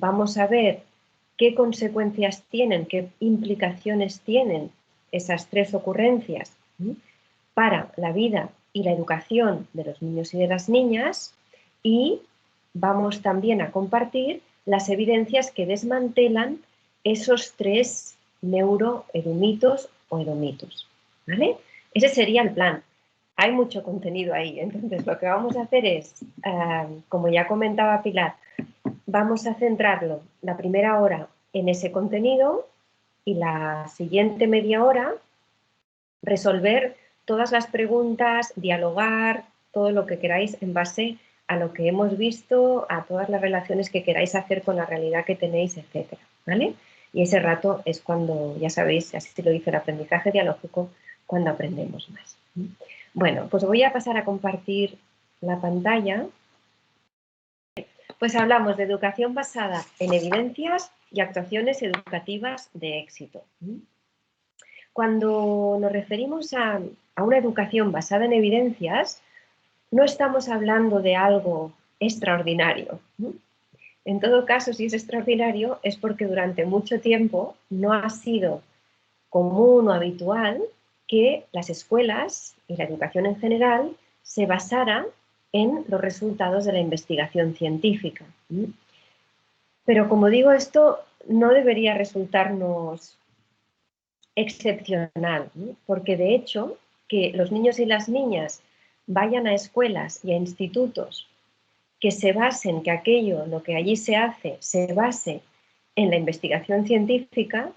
vamos a ver qué consecuencias tienen, qué implicaciones tienen esas tres ocurrencias para la vida y la educación de los niños y de las niñas, y vamos también a compartir las evidencias que desmantelan esos tres neuroedumitos o edomitos, ¿vale? Ese sería el plan. Hay mucho contenido ahí, entonces lo que vamos a hacer es, como ya comentaba Pilar, vamos a centrarlo la primera hora en ese contenido y la siguiente media hora resolver todas las preguntas, dialogar, todo lo que queráis en base a lo que hemos visto, a todas las relaciones que queráis hacer con la realidad que tenéis, etcétera, ¿vale? Y ese rato es cuando, ya sabéis, así lo dice el aprendizaje dialógico, cuando aprendemos más. Bueno, pues voy a pasar a compartir la pantalla. Pues hablamos de educación basada en evidencias y actuaciones educativas de éxito. Cuando nos referimos a una educación basada en evidencias, no estamos hablando de algo extraordinario. En todo caso, si es extraordinario, es porque durante mucho tiempo no ha sido común o habitual que las escuelas y la educación en general se basaran en los resultados de la investigación científica. Pero como digo, esto no debería resultarnos excepcional, ¿no? Porque de hecho que los niños y las niñas vayan a escuelas y a institutos que se basen, que aquello, lo que allí se hace, se base en la investigación científica,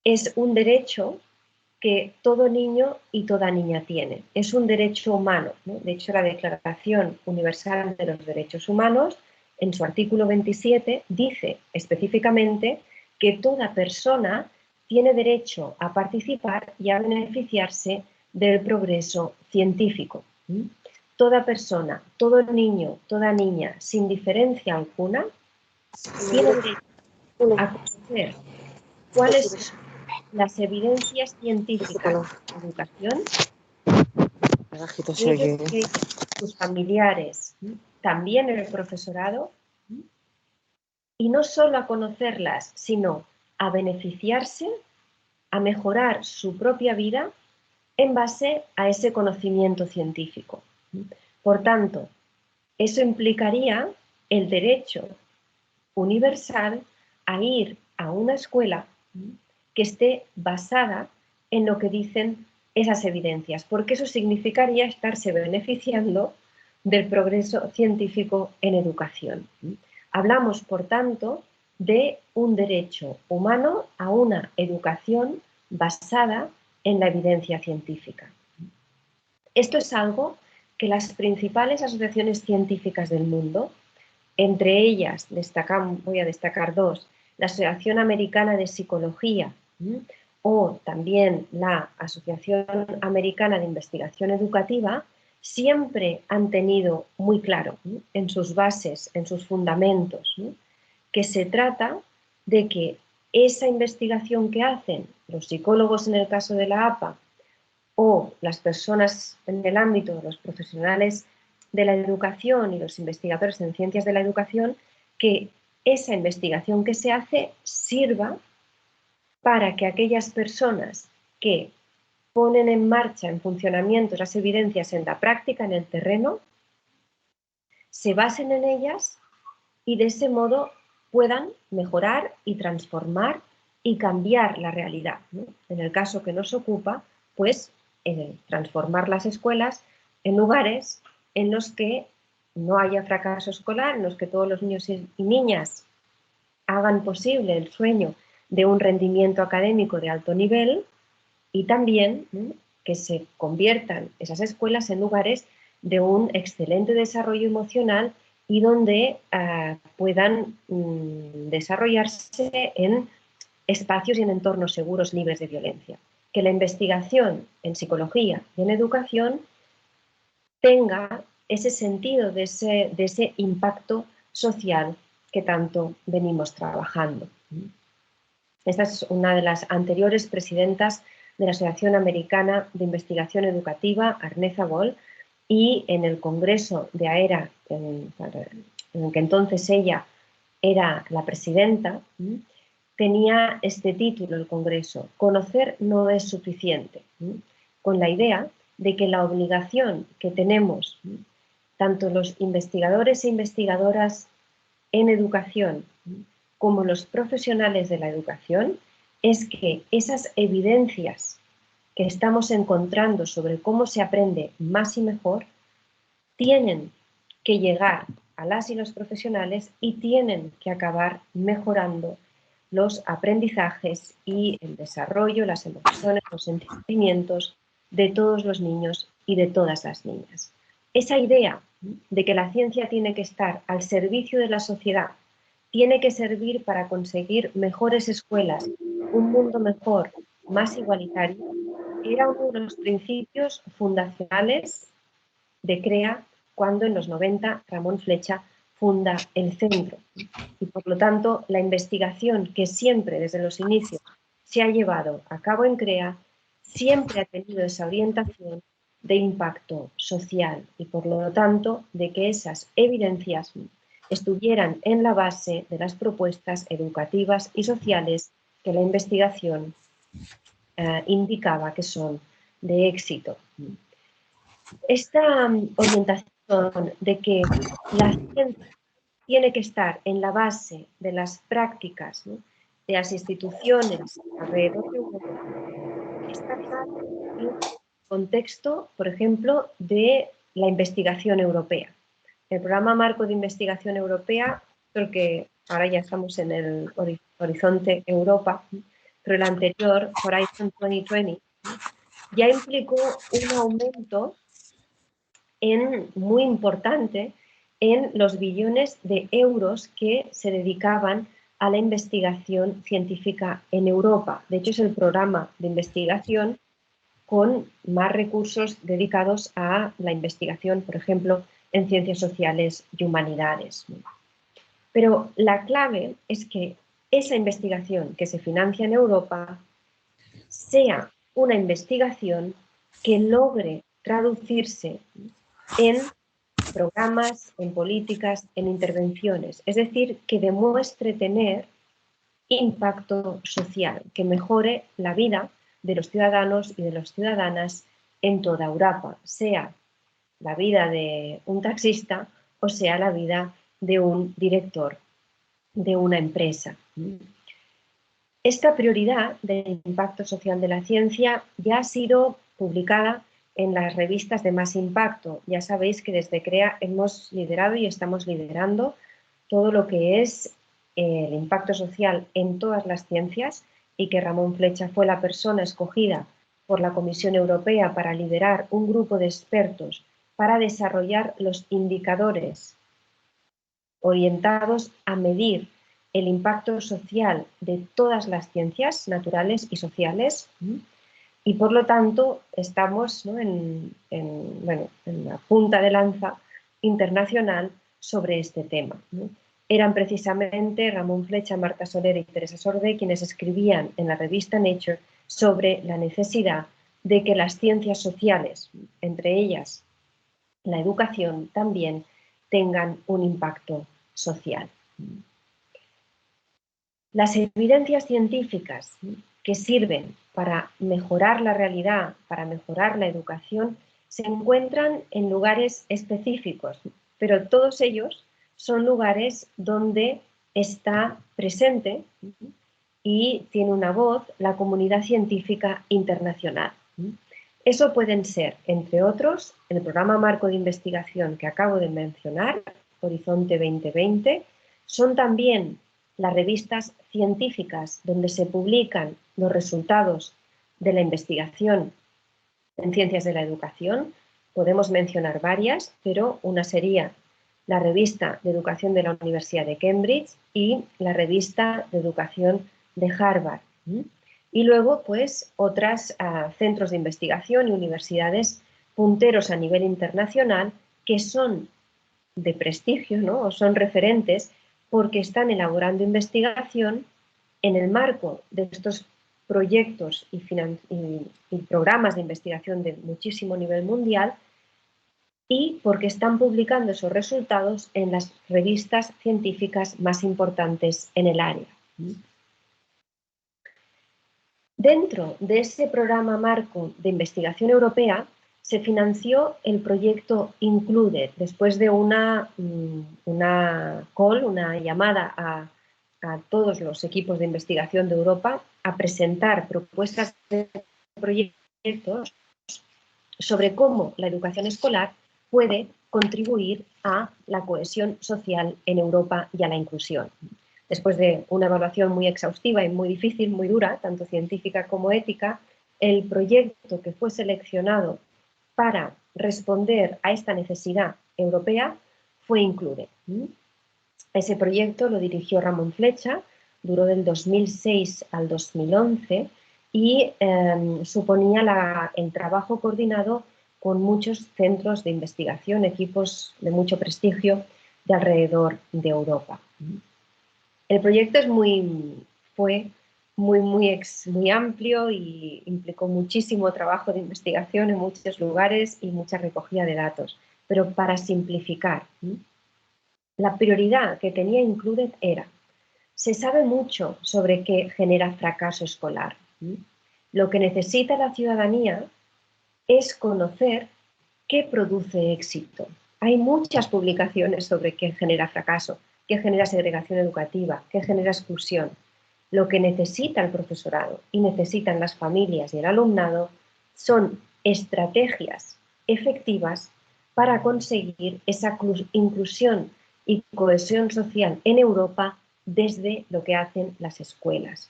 es un derecho que todo niño y toda niña tiene. Es un derecho humano, ¿no? De hecho, la Declaración Universal de los Derechos Humanos, en su artículo 27, dice específicamente que toda persona tiene derecho a participar y a beneficiarse del progreso científico. Toda persona, todo niño, toda niña, sin diferencia alguna, tiene derecho a conocer cuáles son las evidencias científicas de la educación, ellos, sus familiares, también el profesorado, y no solo a conocerlas, sino a beneficiarse, a mejorar su propia vida en base a ese conocimiento científico. Por tanto, eso implicaría el derecho universal a ir a una escuela que esté basada en lo que dicen esas evidencias, porque eso significaría estarse beneficiando del progreso científico en educación. Hablamos, por tanto, de un derecho humano a una educación basada en la evidencia científica. Esto es algo que las principales asociaciones científicas del mundo, entre ellas voy a destacar dos, la Asociación Americana de Psicología o también la Asociación Americana de Investigación Educativa, siempre han tenido muy claro en sus bases, en sus fundamentos, que se trata de que esa investigación que hacen los psicólogos en el caso de la APA o las personas en el ámbito de los profesionales de la educación y los investigadores en ciencias de la educación, que esa investigación que se hace sirva para que aquellas personas que ponen en marcha, en funcionamiento esas evidencias en la práctica, en el terreno, se basen en ellas y de ese modo puedan mejorar y transformar y cambiar la realidad, ¿no? En el caso que nos ocupa, pues transformar las escuelas en lugares en los que no haya fracaso escolar, en los que todos los niños y niñas hagan posible el sueño de un rendimiento académico de alto nivel y también que se conviertan esas escuelas en lugares de un excelente desarrollo emocional y donde puedan desarrollarse en espacios y en entornos seguros, libres de violencia. Que la investigación en psicología y en educación tenga ese sentido de ese impacto social que tanto venimos trabajando. Esta es una de las anteriores presidentas de la Asociación Americana de Investigación Educativa, Arneza Boll, y en el Congreso de AERA, en el que entonces ella era la presidenta, tenía este título el Congreso: Conocer no es suficiente, con la idea de que la obligación que tenemos, tanto los investigadores e investigadoras en educación como los profesionales de la educación, es que esas evidencias que estamos encontrando sobre cómo se aprende más y mejor tienen que llegar a las y los profesionales y tienen que acabar mejorando los aprendizajes y el desarrollo, las emociones, los sentimientos de todos los niños y de todas las niñas. Esa idea de que la ciencia tiene que estar al servicio de la sociedad, tiene que servir para conseguir mejores escuelas, un mundo mejor, más igualitario, era uno de los principios fundacionales de CREA cuando en los 90 Ramón Flecha funda el centro. Y por lo tanto, la investigación que siempre desde los inicios se ha llevado a cabo en CREA siempre ha tenido esa orientación de impacto social y por lo tanto de que esas evidencias estuvieran en la base de las propuestas educativas y sociales que la investigación indicaba que son de éxito. Esta orientación de que la ciencia tiene que estar en la base de las prácticas, ¿no?, de las instituciones alrededor de Europa, está claro en el contexto, por ejemplo, de la investigación europea. El programa marco de investigación europea, creo que ahora ya estamos en el horizonte Europa, pero el anterior, Horizon 2020, ya implicó un aumento muy importante en los billones de euros que se dedicaban a la investigación científica en Europa. De hecho, es el programa de investigación con más recursos dedicados a la investigación, por ejemplo, en ciencias sociales y humanidades. Pero la clave es que esa investigación que se financia en Europa sea una investigación que logre traducirse en programas, en políticas, en intervenciones. Es decir, que demuestre tener impacto social, que mejore la vida de los ciudadanos y de las ciudadanas en toda Europa, sea la vida de un taxista o sea la vida de un director de una empresa. Esta prioridad del impacto social de la ciencia ya ha sido publicada en las revistas de más impacto. Ya sabéis que desde CREA hemos liderado y estamos liderando todo lo que es el impacto social en todas las ciencias y que Ramón Flecha fue la persona escogida por la Comisión Europea para liderar un grupo de expertos para desarrollar los indicadores orientados a medir el impacto social de todas las ciencias naturales y sociales y por lo tanto estamos, ¿no?, en la punta de lanza internacional sobre este tema, ¿no? Eran precisamente Ramón Flecha, Marta Soler y Teresa Sordé quienes escribían en la revista Nature sobre la necesidad de que las ciencias sociales, entre ellas la educación, también tengan un impacto social. Las evidencias científicas que sirven para mejorar la realidad, para mejorar la educación, se encuentran en lugares específicos, pero todos ellos son lugares donde está presente y tiene una voz la comunidad científica internacional. Eso pueden ser, entre otros, el programa marco de investigación que acabo de mencionar, Horizonte 2020, son también las revistas científicas donde se publican los resultados de la investigación en ciencias de la educación. Podemos mencionar varias, pero una sería la revista de educación de la Universidad de Cambridge y la revista de educación de Harvard. Y luego, pues, otros centros de investigación y universidades punteros a nivel internacional que son de prestigio, ¿no?, o son referentes porque están elaborando investigación en el marco de estos proyectos y programas de investigación de muchísimo nivel mundial y porque están publicando esos resultados en las revistas científicas más importantes en el área. Dentro de ese programa marco de investigación europea se financió el proyecto Included, después de una llamada a todos los equipos de investigación de Europa a presentar propuestas de proyectos sobre cómo la educación escolar puede contribuir a la cohesión social en Europa y a la inclusión. Después de una evaluación muy exhaustiva y muy difícil, muy dura, tanto científica como ética, el proyecto que fue seleccionado para responder a esta necesidad europea fue Include. Ese proyecto lo dirigió Ramón Flecha, duró del 2006 al 2011 y suponía el trabajo coordinado con muchos centros de investigación, equipos de mucho prestigio de alrededor de Europa. El proyecto fue muy amplio y implicó muchísimo trabajo de investigación en muchos lugares y mucha recogida de datos. Pero para simplificar, la prioridad que tenía Included era: se sabe mucho sobre qué genera fracaso escolar. Lo que necesita la ciudadanía es conocer qué produce éxito. Hay muchas publicaciones sobre qué genera fracaso, qué genera segregación educativa, qué genera exclusión. Lo que necesita el profesorado y necesitan las familias y el alumnado son estrategias efectivas para conseguir esa inclusión y cohesión social en Europa desde lo que hacen las escuelas.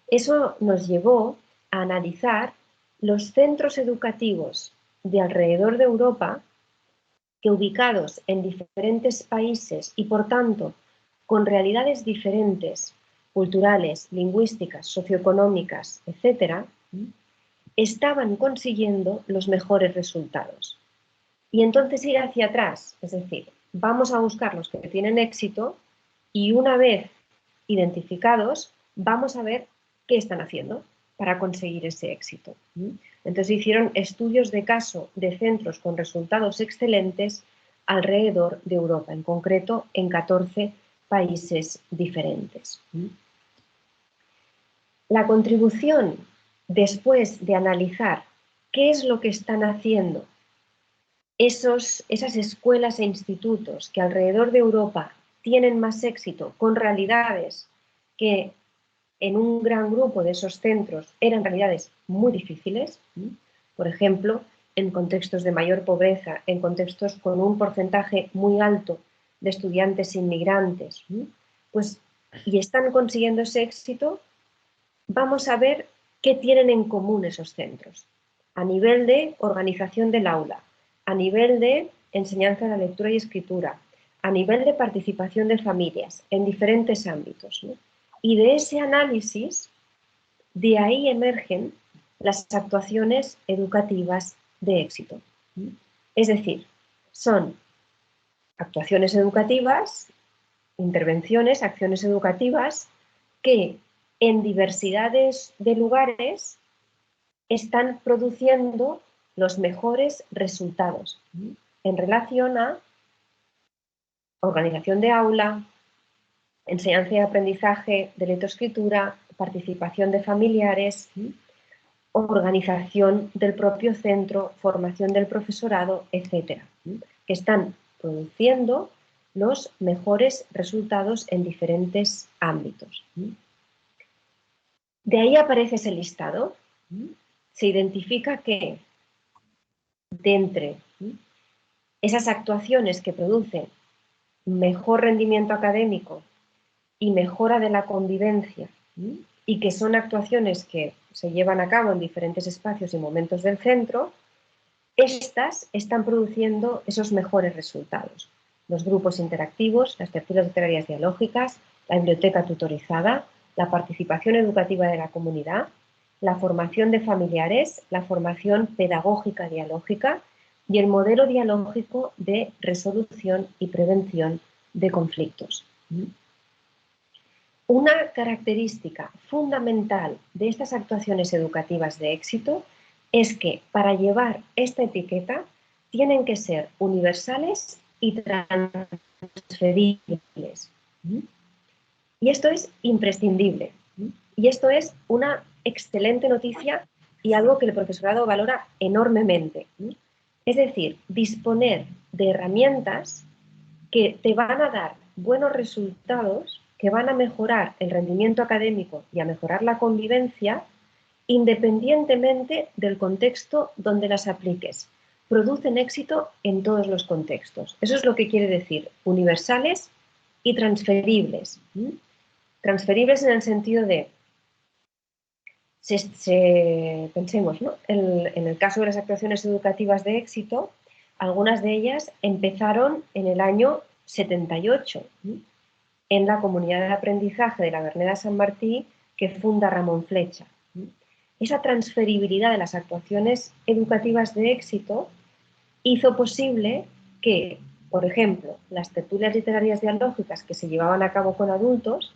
Eso nos llevó a analizar los centros educativos de alrededor de Europa que, ubicados en diferentes países y por tanto con realidades diferentes, culturales, lingüísticas, socioeconómicas, etc., estaban consiguiendo los mejores resultados. Y entonces ir hacia atrás, es decir, vamos a buscar los que tienen éxito y una vez identificados, vamos a ver qué están haciendo para conseguir ese éxito. Entonces hicieron estudios de caso de centros con resultados excelentes alrededor de Europa, en concreto en 14 países diferentes. La contribución, después de analizar qué es lo que están haciendo esas escuelas e institutos que alrededor de Europa tienen más éxito con realidades que en un gran grupo de esos centros eran realidades muy difíciles, por ejemplo, en contextos de mayor pobreza, en contextos con un porcentaje muy alto de estudiantes inmigrantes, pues, y están consiguiendo ese éxito, vamos a ver qué tienen en común esos centros, a nivel de organización del aula, a nivel de enseñanza de la lectura y escritura, a nivel de participación de familias en diferentes ámbitos. Y de ese análisis, de ahí emergen las actuaciones educativas de éxito. Es decir, son actuaciones educativas, intervenciones, acciones educativas que en diversidades de lugares están produciendo los mejores resultados en relación a organización de aula, enseñanza y aprendizaje de lectoescritura, participación de familiares, organización del propio centro, formación del profesorado, etcétera, que están produciendo los mejores resultados en diferentes ámbitos. De ahí aparece ese listado. Se identifica que de entre esas actuaciones que producen mejor rendimiento académico y mejora de la convivencia, y que son actuaciones que se llevan a cabo en diferentes espacios y momentos del centro, estas están produciendo esos mejores resultados. Los grupos interactivos, las tertulias literarias dialógicas, la biblioteca tutorizada, la participación educativa de la comunidad, la formación de familiares, la formación pedagógica dialógica y el modelo dialógico de resolución y prevención de conflictos. Una característica fundamental de estas actuaciones educativas de éxito es que para llevar esta etiqueta tienen que ser universales y transferibles. Y esto es imprescindible. Y esto es una excelente noticia y algo que el profesorado valora enormemente. Es decir, disponer de herramientas que te van a dar buenos resultados, que van a mejorar el rendimiento académico y a mejorar la convivencia, independientemente del contexto donde las apliques. Producen éxito en todos los contextos. Eso es lo que quiere decir universales y transferibles. Transferibles en el sentido de, pensemos, ¿no? En el caso de las actuaciones educativas de éxito, algunas de ellas empezaron en el año 78, en la comunidad de aprendizaje de la Verneda San Martí que funda Ramón Flecha. Esa transferibilidad de las actuaciones educativas de éxito hizo posible que, por ejemplo, las tertulias literarias dialógicas que se llevaban a cabo con adultos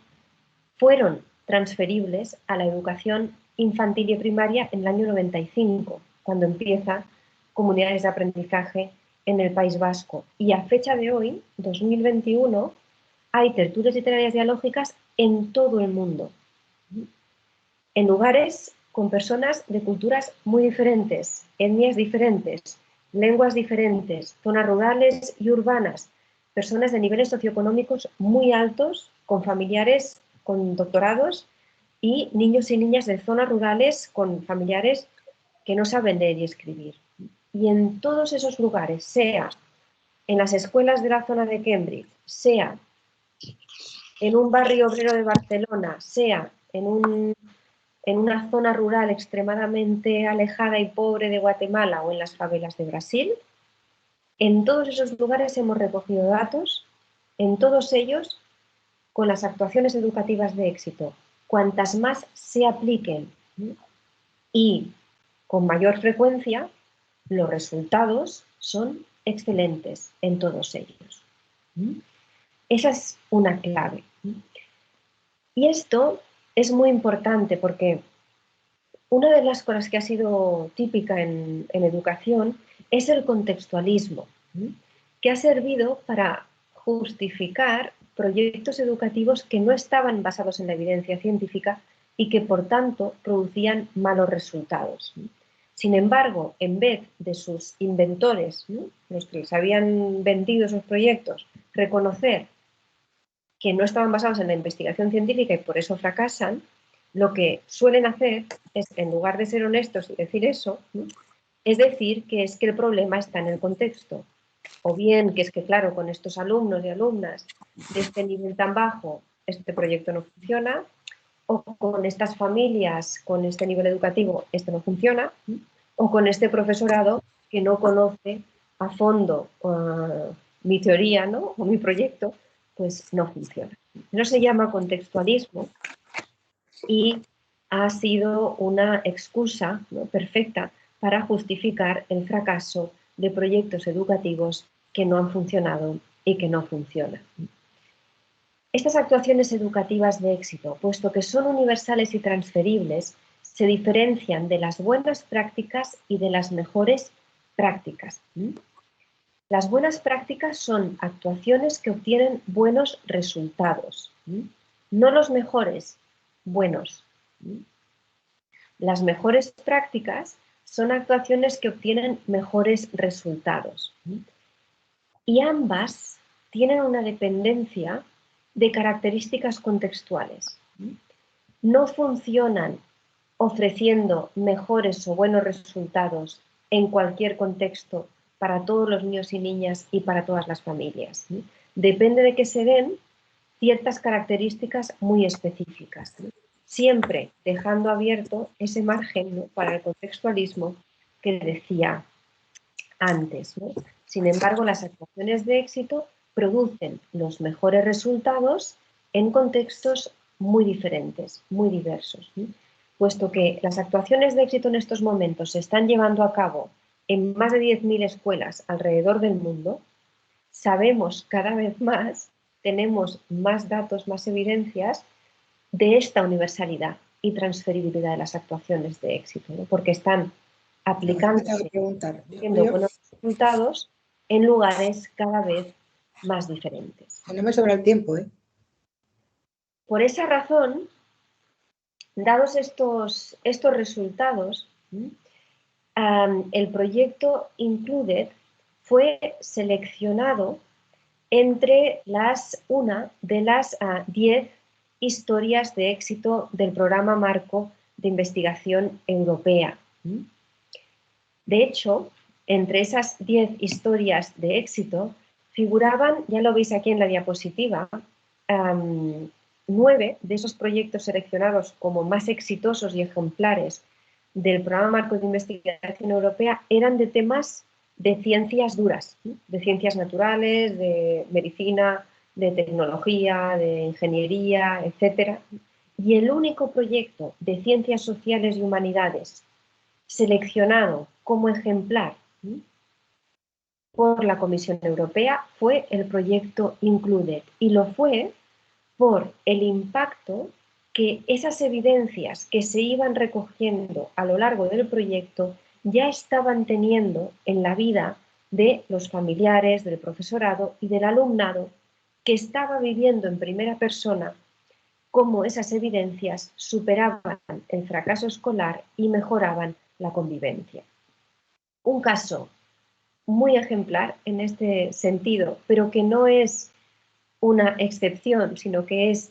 fueron transferibles a la educación infantil y primaria en el año 95, cuando empieza comunidades de aprendizaje en el País Vasco. Y a fecha de hoy, 2021, hay tertulias literarias dialógicas en todo el mundo, en lugares con personas de culturas muy diferentes, etnias diferentes, lenguas diferentes, zonas rurales y urbanas, personas de niveles socioeconómicos muy altos, con familiares con doctorados y niños y niñas de zonas rurales con familiares que no saben leer y escribir. Y en todos esos lugares, sea en las escuelas de la zona de Cambridge, sea en un barrio obrero de Barcelona, sea en una zona rural extremadamente alejada y pobre de Guatemala o en las favelas de Brasil, en todos esos lugares hemos recogido datos, en todos ellos, con las actuaciones educativas de éxito. Cuantas más se apliquen y con mayor frecuencia, los resultados son excelentes en todos ellos. Esa es una clave. Y esto es muy importante porque una de las cosas que ha sido típica en educación es el contextualismo, que ha servido para justificar proyectos educativos que no estaban basados en la evidencia científica y que, por tanto, producían malos resultados. Sin embargo, en vez de sus inventores, los que les habían vendido esos proyectos, reconocer que no estaban basados en la investigación científica y por eso fracasan, lo que suelen hacer es, en lugar de ser honestos y decir eso, es decir que es que el problema está en el contexto. O bien que es que, claro, con estos alumnos y alumnas de este nivel tan bajo, este proyecto no funciona, o con estas familias, con este nivel educativo, esto no funciona, o con este profesorado que no conoce a fondo mi teoría, ¿no? O mi proyecto, pues no funciona. No se llama contextualismo y ha sido una excusa, ¿no?, perfecta para justificar el fracaso de proyectos educativos que no han funcionado y que no funcionan. Estas actuaciones educativas de éxito, puesto que son universales y transferibles, se diferencian de las buenas prácticas y de las mejores prácticas. Las buenas prácticas son actuaciones que obtienen buenos resultados, no los mejores, buenos. Las mejores prácticas son actuaciones que obtienen mejores resultados. Y ambas tienen una dependencia de características contextuales. No funcionan ofreciendo mejores o buenos resultados en cualquier contexto para todos los niños y niñas y para todas las familias. Depende de que se den ciertas características muy específicas, siempre dejando abierto ese margen para el contextualismo que decía antes. Sin embargo, las actuaciones de éxito producen los mejores resultados en contextos muy diferentes, muy diversos. Puesto que las actuaciones de éxito en estos momentos se están llevando a cabo en más de 10.000 escuelas alrededor del mundo, sabemos cada vez más, tenemos más datos, más evidencias de esta universalidad y transferibilidad de las actuaciones de éxito, ¿no? Porque están aplicándose. resultados en lugares cada vez más diferentes. No me sobra el tiempo, ¿eh? Por esa razón, dados estos resultados, el proyecto Included fue seleccionado entre una de las 10 historias de éxito del programa marco de investigación europea. De hecho, entre esas 10 historias de éxito figuraban, ya lo veis aquí en la diapositiva, 9 de esos proyectos seleccionados como más exitosos y ejemplares del programa marco de investigación europea eran de temas de ciencias duras, de ciencias naturales, de medicina, de tecnología, de ingeniería, etc. Y el único proyecto de ciencias sociales y humanidades seleccionado como ejemplar por la Comisión Europea fue el proyecto Included, y lo fue por el impacto que esas evidencias que se iban recogiendo a lo largo del proyecto ya estaban teniendo en la vida de los familiares, del profesorado y del alumnado, que estaba viviendo en primera persona cómo esas evidencias superaban el fracaso escolar y mejoraban la convivencia. Un caso muy ejemplar en este sentido, pero que no es una excepción, sino que es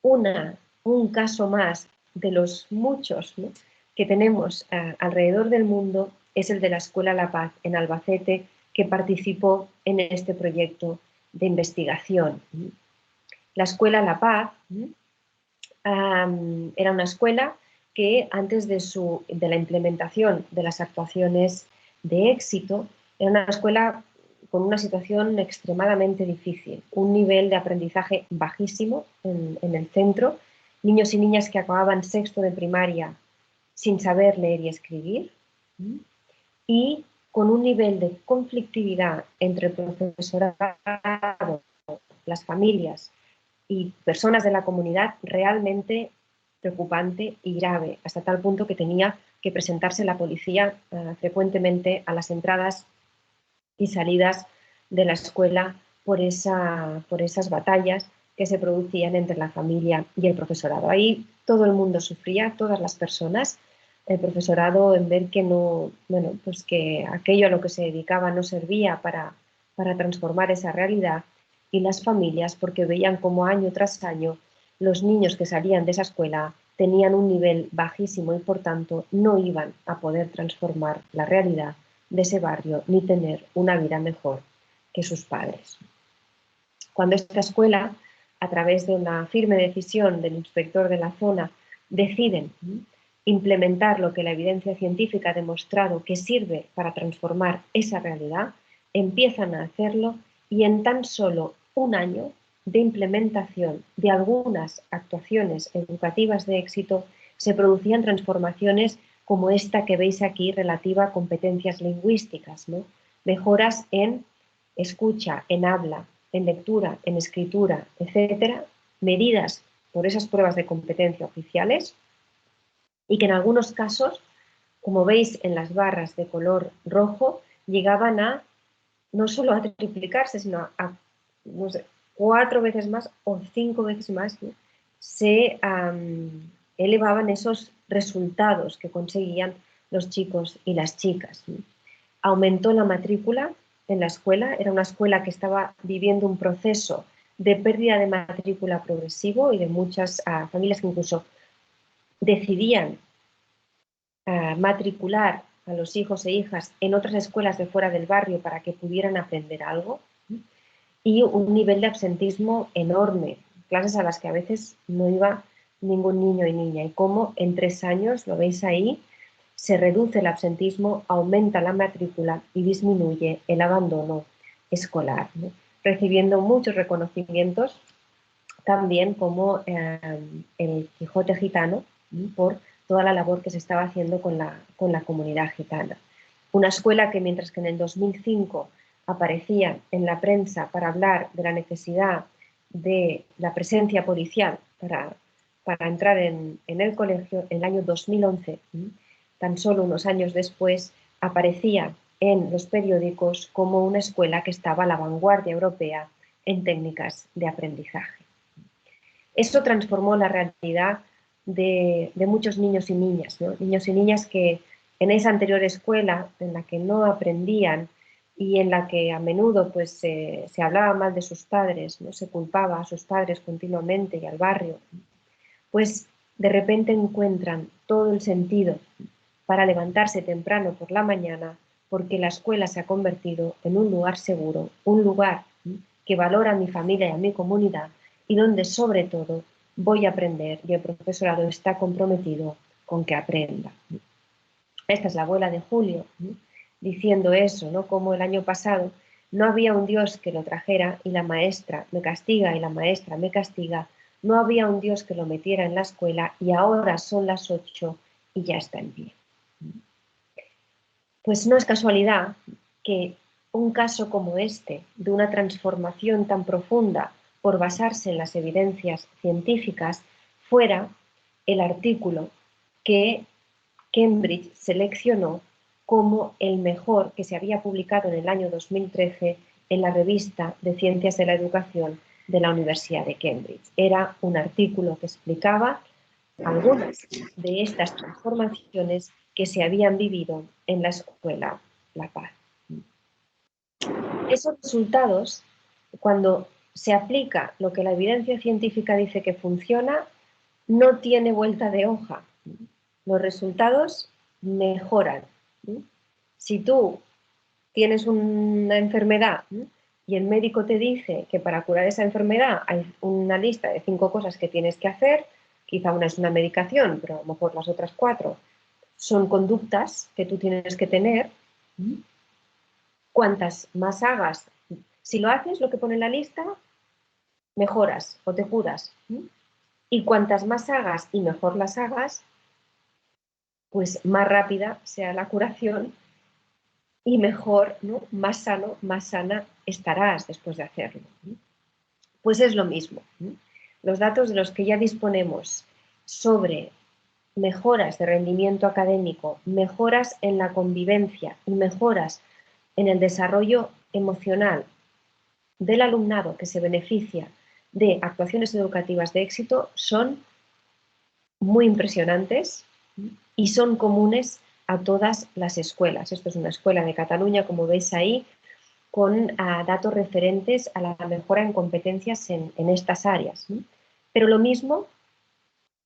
un caso más de los muchos, ¿no?, que tenemos alrededor del mundo, es el de la Escuela La Paz en Albacete, que participó en este proyecto de investigación. La Escuela La Paz era una escuela que antes de la implementación de las actuaciones de éxito, era una escuela con una situación extremadamente difícil, un nivel de aprendizaje bajísimo en el centro, niños y niñas que acababan sexto de primaria sin saber leer y escribir, y con un nivel de conflictividad entre el profesorado, las familias y personas de la comunidad realmente preocupante y grave, hasta tal punto que tenía que presentarse la policía frecuentemente a las entradas y salidas de la escuela por esas batallas que se producían entre la familia y el profesorado. Ahí todo el mundo sufría, todas las personas, el profesorado, en ver que no, bueno, pues que aquello a lo que se dedicaba no servía para transformar esa realidad, y las familias porque veían como año tras año los niños que salían de esa escuela tenían un nivel bajísimo y por tanto no iban a poder transformar la realidad de ese barrio ni tener una vida mejor que sus padres. Cuando esta escuela, a través de una firme decisión del inspector de la zona, deciden implementar lo que la evidencia científica ha demostrado que sirve para transformar esa realidad, empiezan a hacerlo, y en tan solo un año de implementación de algunas actuaciones educativas de éxito se producían transformaciones como esta que veis aquí relativa a competencias lingüísticas, ¿no? Mejoras en escucha, en habla, en lectura, en escritura, etcétera, medidas por esas pruebas de competencia oficiales, y que en algunos casos, como veis en las barras de color rojo, llegaban a no solo a triplicarse, sino a no sé, 4 veces más o 5 veces más, ¿no?, se elevaban esos resultados que conseguían los chicos y las chicas, ¿no? Aumentó la matrícula en la escuela, era una escuela que estaba viviendo un proceso de pérdida de matrícula progresivo y de muchas familias que incluso decidían matricular a los hijos e hijas en otras escuelas de fuera del barrio para que pudieran aprender algo, y un nivel de absentismo enorme, clases a las que a veces no iba ningún niño y niña, y cómo en 3 años, lo veis ahí, se reduce el absentismo, aumenta la matrícula y disminuye el abandono escolar, ¿no?, recibiendo muchos reconocimientos también como el Quijote gitano, ¿no?, por toda la labor que se estaba haciendo con la comunidad gitana. Una escuela que, mientras que en el 2005 aparecía en la prensa para hablar de la necesidad de la presencia policial para entrar en el colegio, en el año 2011, tan solo unos años después, aparecía en los periódicos como una escuela que estaba a la vanguardia europea en técnicas de aprendizaje. Esto transformó la realidad de muchos niños y niñas, ¿no? Niños y niñas que en esa anterior escuela en la que no aprendían y en la que a menudo pues, se hablaba mal de sus padres, ¿no? Se culpaba a sus padres continuamente y al barrio, pues de repente encuentran todo el sentido para levantarse temprano por la mañana, porque la escuela se ha convertido en un lugar seguro, un lugar que valora a mi familia y a mi comunidad y donde sobre todo voy a aprender y el profesorado está comprometido con que aprenda. Esta es la abuela de Julio, diciendo eso, ¿no? Como el año pasado no había un Dios que lo trajera y la maestra me castiga y la maestra me castiga, no había un Dios que lo metiera en la escuela y ahora son las 8 y ya está en pie. Pues no es casualidad que un caso como este, de una transformación tan profunda por basarse en las evidencias científicas, fuera el artículo que Cambridge seleccionó como el mejor que se había publicado en el año 2013 en la revista de Ciencias de la Educación de la Universidad de Cambridge. Era un artículo que explicaba algunas de estas transformaciones que se habían vivido en la escuela La Paz. Esos resultados, cuando se aplica lo que la evidencia científica dice que funciona, no tiene vuelta de hoja. Los resultados mejoran. Si tú tienes una enfermedad y el médico te dice que para curar esa enfermedad hay una lista de 5 cosas que tienes que hacer, quizá una es una medicación, pero a lo mejor las otras 4 son conductas que tú tienes que tener. Cuantas más hagas, si lo haces, lo que pone en la lista, mejoras o te curas. Y cuantas más hagas y mejor las hagas, pues más rápida sea la curación y mejor, ¿no? Más sano, más sana estarás después de hacerlo. Pues es lo mismo. Los datos de los que ya disponemos sobre mejoras de rendimiento académico, mejoras en la convivencia y mejoras en el desarrollo emocional del alumnado que se beneficia de actuaciones educativas de éxito son muy impresionantes y son comunes a todas las escuelas. Esto es una escuela de Cataluña, como veis ahí, con datos referentes a la mejora en competencias en estas áreas. Pero lo mismo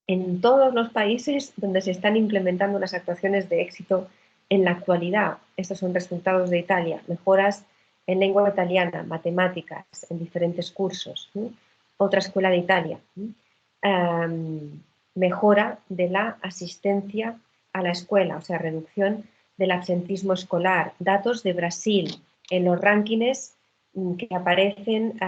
en todos los países donde se están implementando las actuaciones de éxito en la actualidad. Estos son resultados de Italia, mejoras en lengua italiana, matemáticas, en diferentes cursos. Otra escuela de Italia, mejora de la asistencia a la escuela, o sea, reducción del absentismo escolar. Datos de Brasil en los rankings que aparecen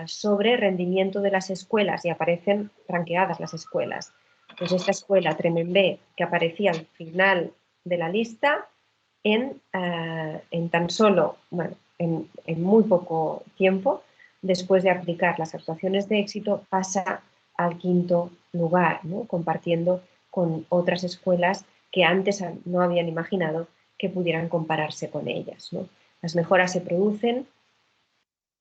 sobre rendimiento de las escuelas y aparecen ranqueadas las escuelas. Pues esta escuela Tremembé, que aparecía al final de la lista, en tan solo, bueno, en muy poco tiempo, después de aplicar las actuaciones de éxito, pasa al 5º lugar, ¿no? Compartiendo con otras escuelas que antes no habían imaginado que pudieran compararse con ellas, ¿no? Las mejoras se producen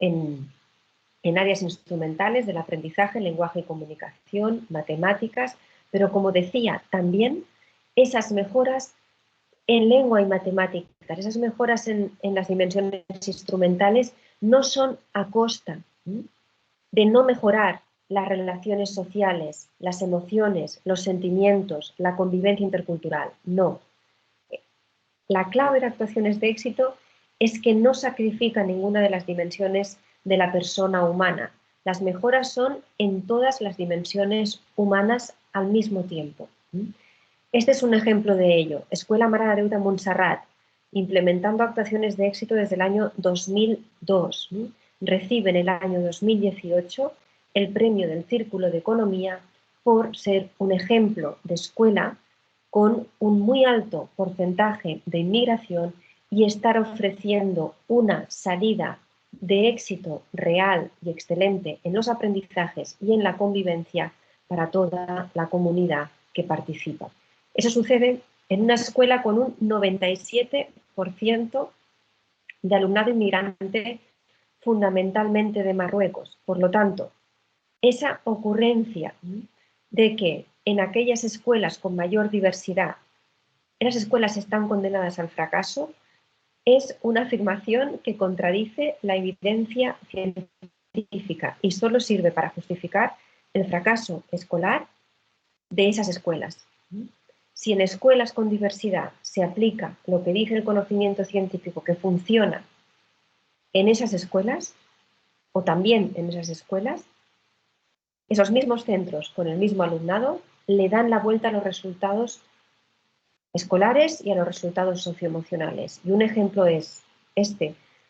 en áreas instrumentales del aprendizaje, lenguaje y comunicación, matemáticas, pero como decía, también esas mejoras en lengua y matemáticas, esas mejoras en las dimensiones instrumentales no son a costa de no mejorar las relaciones sociales, las emociones, los sentimientos, la convivencia intercultural. No. La clave de actuaciones de éxito es que no sacrifica ninguna de las dimensiones de la persona humana. Las mejoras son en todas las dimensiones humanas al mismo tiempo. Este es un ejemplo de ello. Escuela Mare de Déu de Montserrat, implementando actuaciones de éxito desde el año 2002. Recibe en el año 2018 el premio del Círculo de Economía por ser un ejemplo de escuela con un muy alto porcentaje de inmigración y estar ofreciendo una salida de éxito real y excelente en los aprendizajes y en la convivencia para toda la comunidad que participa. Eso sucede en una escuela con un 97% de alumnado inmigrante fundamentalmente de Marruecos. Por lo tanto, esa ocurrencia de que en aquellas escuelas con mayor diversidad, esas escuelas están condenadas al fracaso, es una afirmación que contradice la evidencia científica y solo sirve para justificar el fracaso escolar de esas escuelas. Si en escuelas con diversidad se aplica lo que dice el conocimiento científico que funciona en esas escuelas, o también en esas escuelas, esos mismos centros con el mismo alumnado le dan la vuelta a los resultados escolares y a los resultados socioemocionales. Y un ejemplo es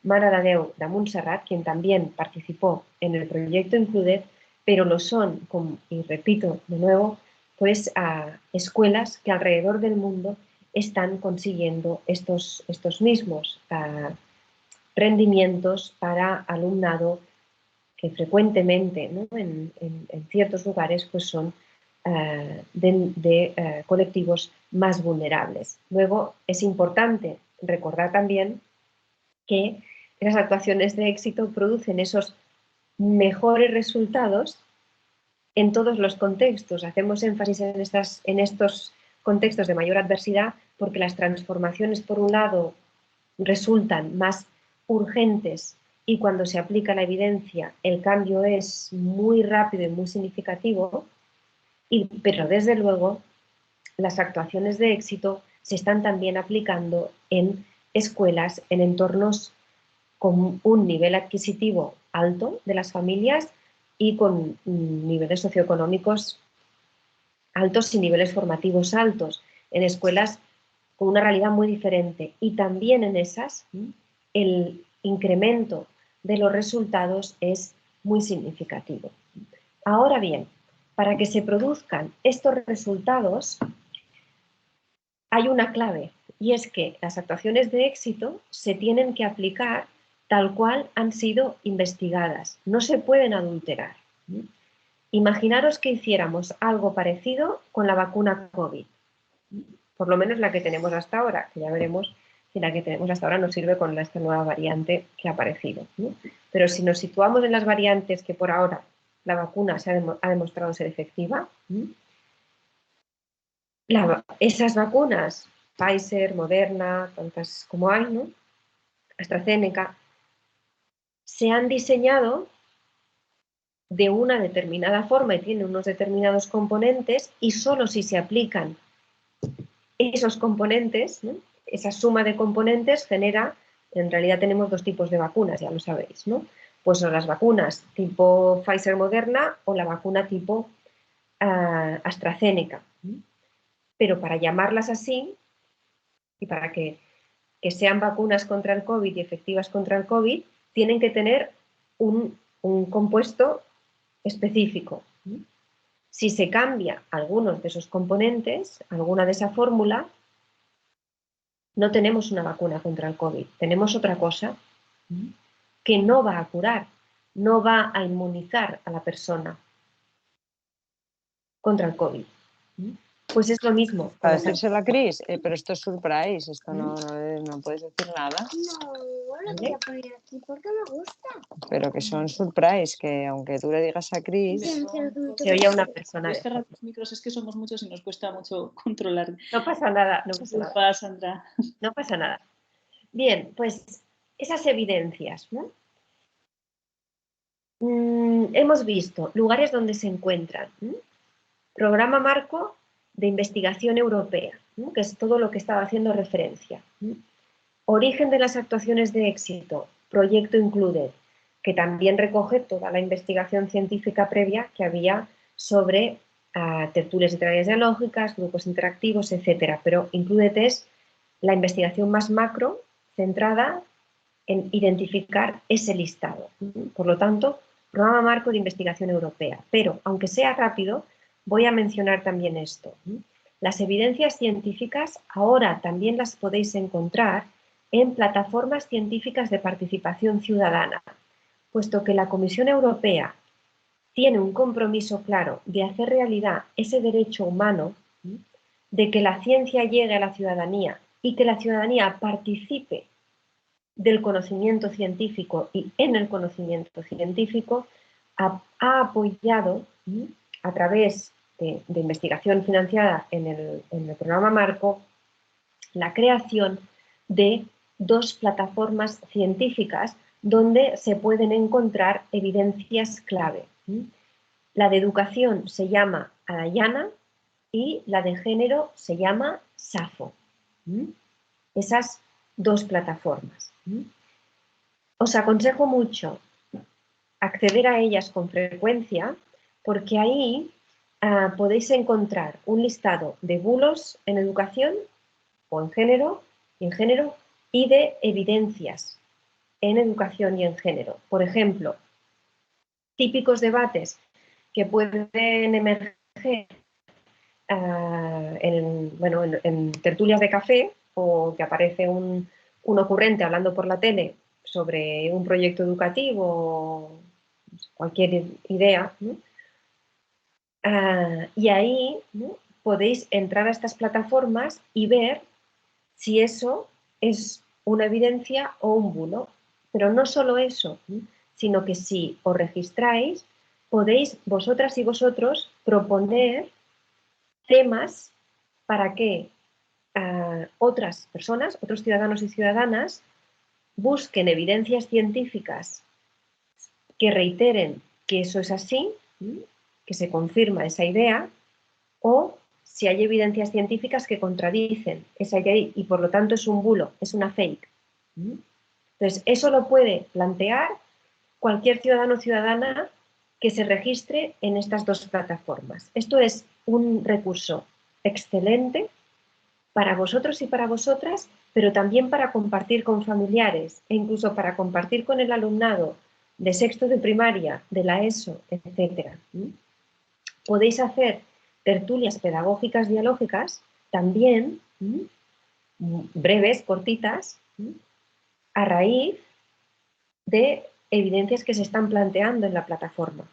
Mare de Déu de Montserrat, quien también participó en el proyecto Included, pero lo son, y repito de nuevo, pues a escuelas que alrededor del mundo están consiguiendo estos mismos rendimientos para alumnado que frecuentemente, ¿no?, en ciertos lugares pues son de colectivos más vulnerables. Luego es importante recordar también que las actuaciones de éxito producen esos mejores resultados en todos los contextos. Hacemos énfasis en estos contextos de mayor adversidad porque las transformaciones, por un lado, resultan más urgentes y cuando se aplica la evidencia el cambio es muy rápido y muy significativo, pero desde luego las actuaciones de éxito se están también aplicando en escuelas, en entornos con un nivel adquisitivo alto de las familias y con niveles socioeconómicos altos y niveles formativos altos, en escuelas con una realidad muy diferente. Y también en esas el incremento de los resultados es muy significativo. Ahora bien, para que se produzcan estos resultados hay una clave, y es que las actuaciones de éxito se tienen que aplicar tal cual han sido investigadas, no se pueden adulterar. Imaginaros que hiciéramos algo parecido con la vacuna COVID, por lo menos la que tenemos hasta ahora, que ya veremos si la que tenemos hasta ahora nos sirve con esta nueva variante que ha aparecido, ¿no? Pero si nos situamos en las variantes que por ahora la vacuna ha demostrado ser efectiva, esas vacunas, Pfizer, Moderna, tantas como hay, ¿no?, AstraZeneca, se han diseñado de una determinada forma y tienen unos determinados componentes y solo si se aplican esos componentes, ¿no?, esa suma de componentes genera, en realidad tenemos dos tipos de vacunas, ya lo sabéis, ¿no? Pues son las vacunas tipo Pfizer, Moderna o la vacuna tipo AstraZeneca. Pero para llamarlas así y para que sean vacunas contra el COVID y efectivas contra el COVID, tienen que tener un compuesto específico. Si se cambia algunos de esos componentes, alguna de esa fórmula, no tenemos una vacuna contra el COVID, tenemos otra cosa que no va a curar, no va a inmunizar a la persona contra el COVID. Pues es lo mismo. Para decírselo a Cris, pero esto es surprise, esto no puedes decir nada. No, lo voy a poner aquí porque me gusta. Pero que son surprise, que aunque tú le digas a Cris... Se oye a una persona. ¿Puedes cerrar los micros? Es que somos muchos y nos cuesta mucho controlar. No pasa nada, no pasa nada. Sandra. No pasa nada. Bien, pues esas evidencias, ¿no? Hemos visto lugares donde se encuentran. Programa marco de investigación europea, ¿no?, que es todo lo que estaba haciendo referencia. Origen de las actuaciones de éxito, proyecto Included, que también recoge toda la investigación científica previa que había sobre tertulias literarias dialógicas, grupos interactivos, etc. Pero Included es la investigación más macro, centrada en identificar ese listado. Por lo tanto, programa marco de investigación europea. Pero, aunque sea rápido, voy a mencionar también esto. Las evidencias científicas ahora también las podéis encontrar en plataformas científicas de participación ciudadana, puesto que la Comisión Europea tiene un compromiso claro de hacer realidad ese derecho humano de que la ciencia llegue a la ciudadanía y que la ciudadanía participe del conocimiento científico y en el conocimiento científico ha apoyado a través de investigación financiada en el programa Marco la creación de 2 plataformas científicas donde se pueden encontrar evidencias clave. La de educación se llama Adayana y la de género se llama SAFO. Esas 2 plataformas. Os aconsejo mucho acceder a ellas con frecuencia porque ahí podéis encontrar un listado de bulos en educación o en género y de evidencias en educación y en género. Por ejemplo, típicos debates que pueden emerger en tertulias de café o que aparece un ocurrente hablando por la tele sobre un proyecto educativo o cualquier idea, ¿no? Y ahí, ¿no?, podéis entrar a estas plataformas y ver si eso es una evidencia o un bulo. Pero no solo eso, sino que si os registráis, podéis vosotras y vosotros proponer temas para que otras personas, otros ciudadanos y ciudadanas, busquen evidencias científicas que reiteren que eso es así, que se confirma esa idea, o si hay evidencias científicas que contradicen esa idea y por lo tanto es un bulo, es una fake. Entonces, eso lo puede plantear cualquier ciudadano o ciudadana que se registre en estas 2 plataformas. Esto es un recurso excelente para vosotros y para vosotras, pero también para compartir con familiares e incluso para compartir con el alumnado de sexto de primaria, de la ESO, etc. Podéis hacer tertulias pedagógicas dialógicas también, breves, cortitas, a raíz de evidencias que se están planteando en la plataforma,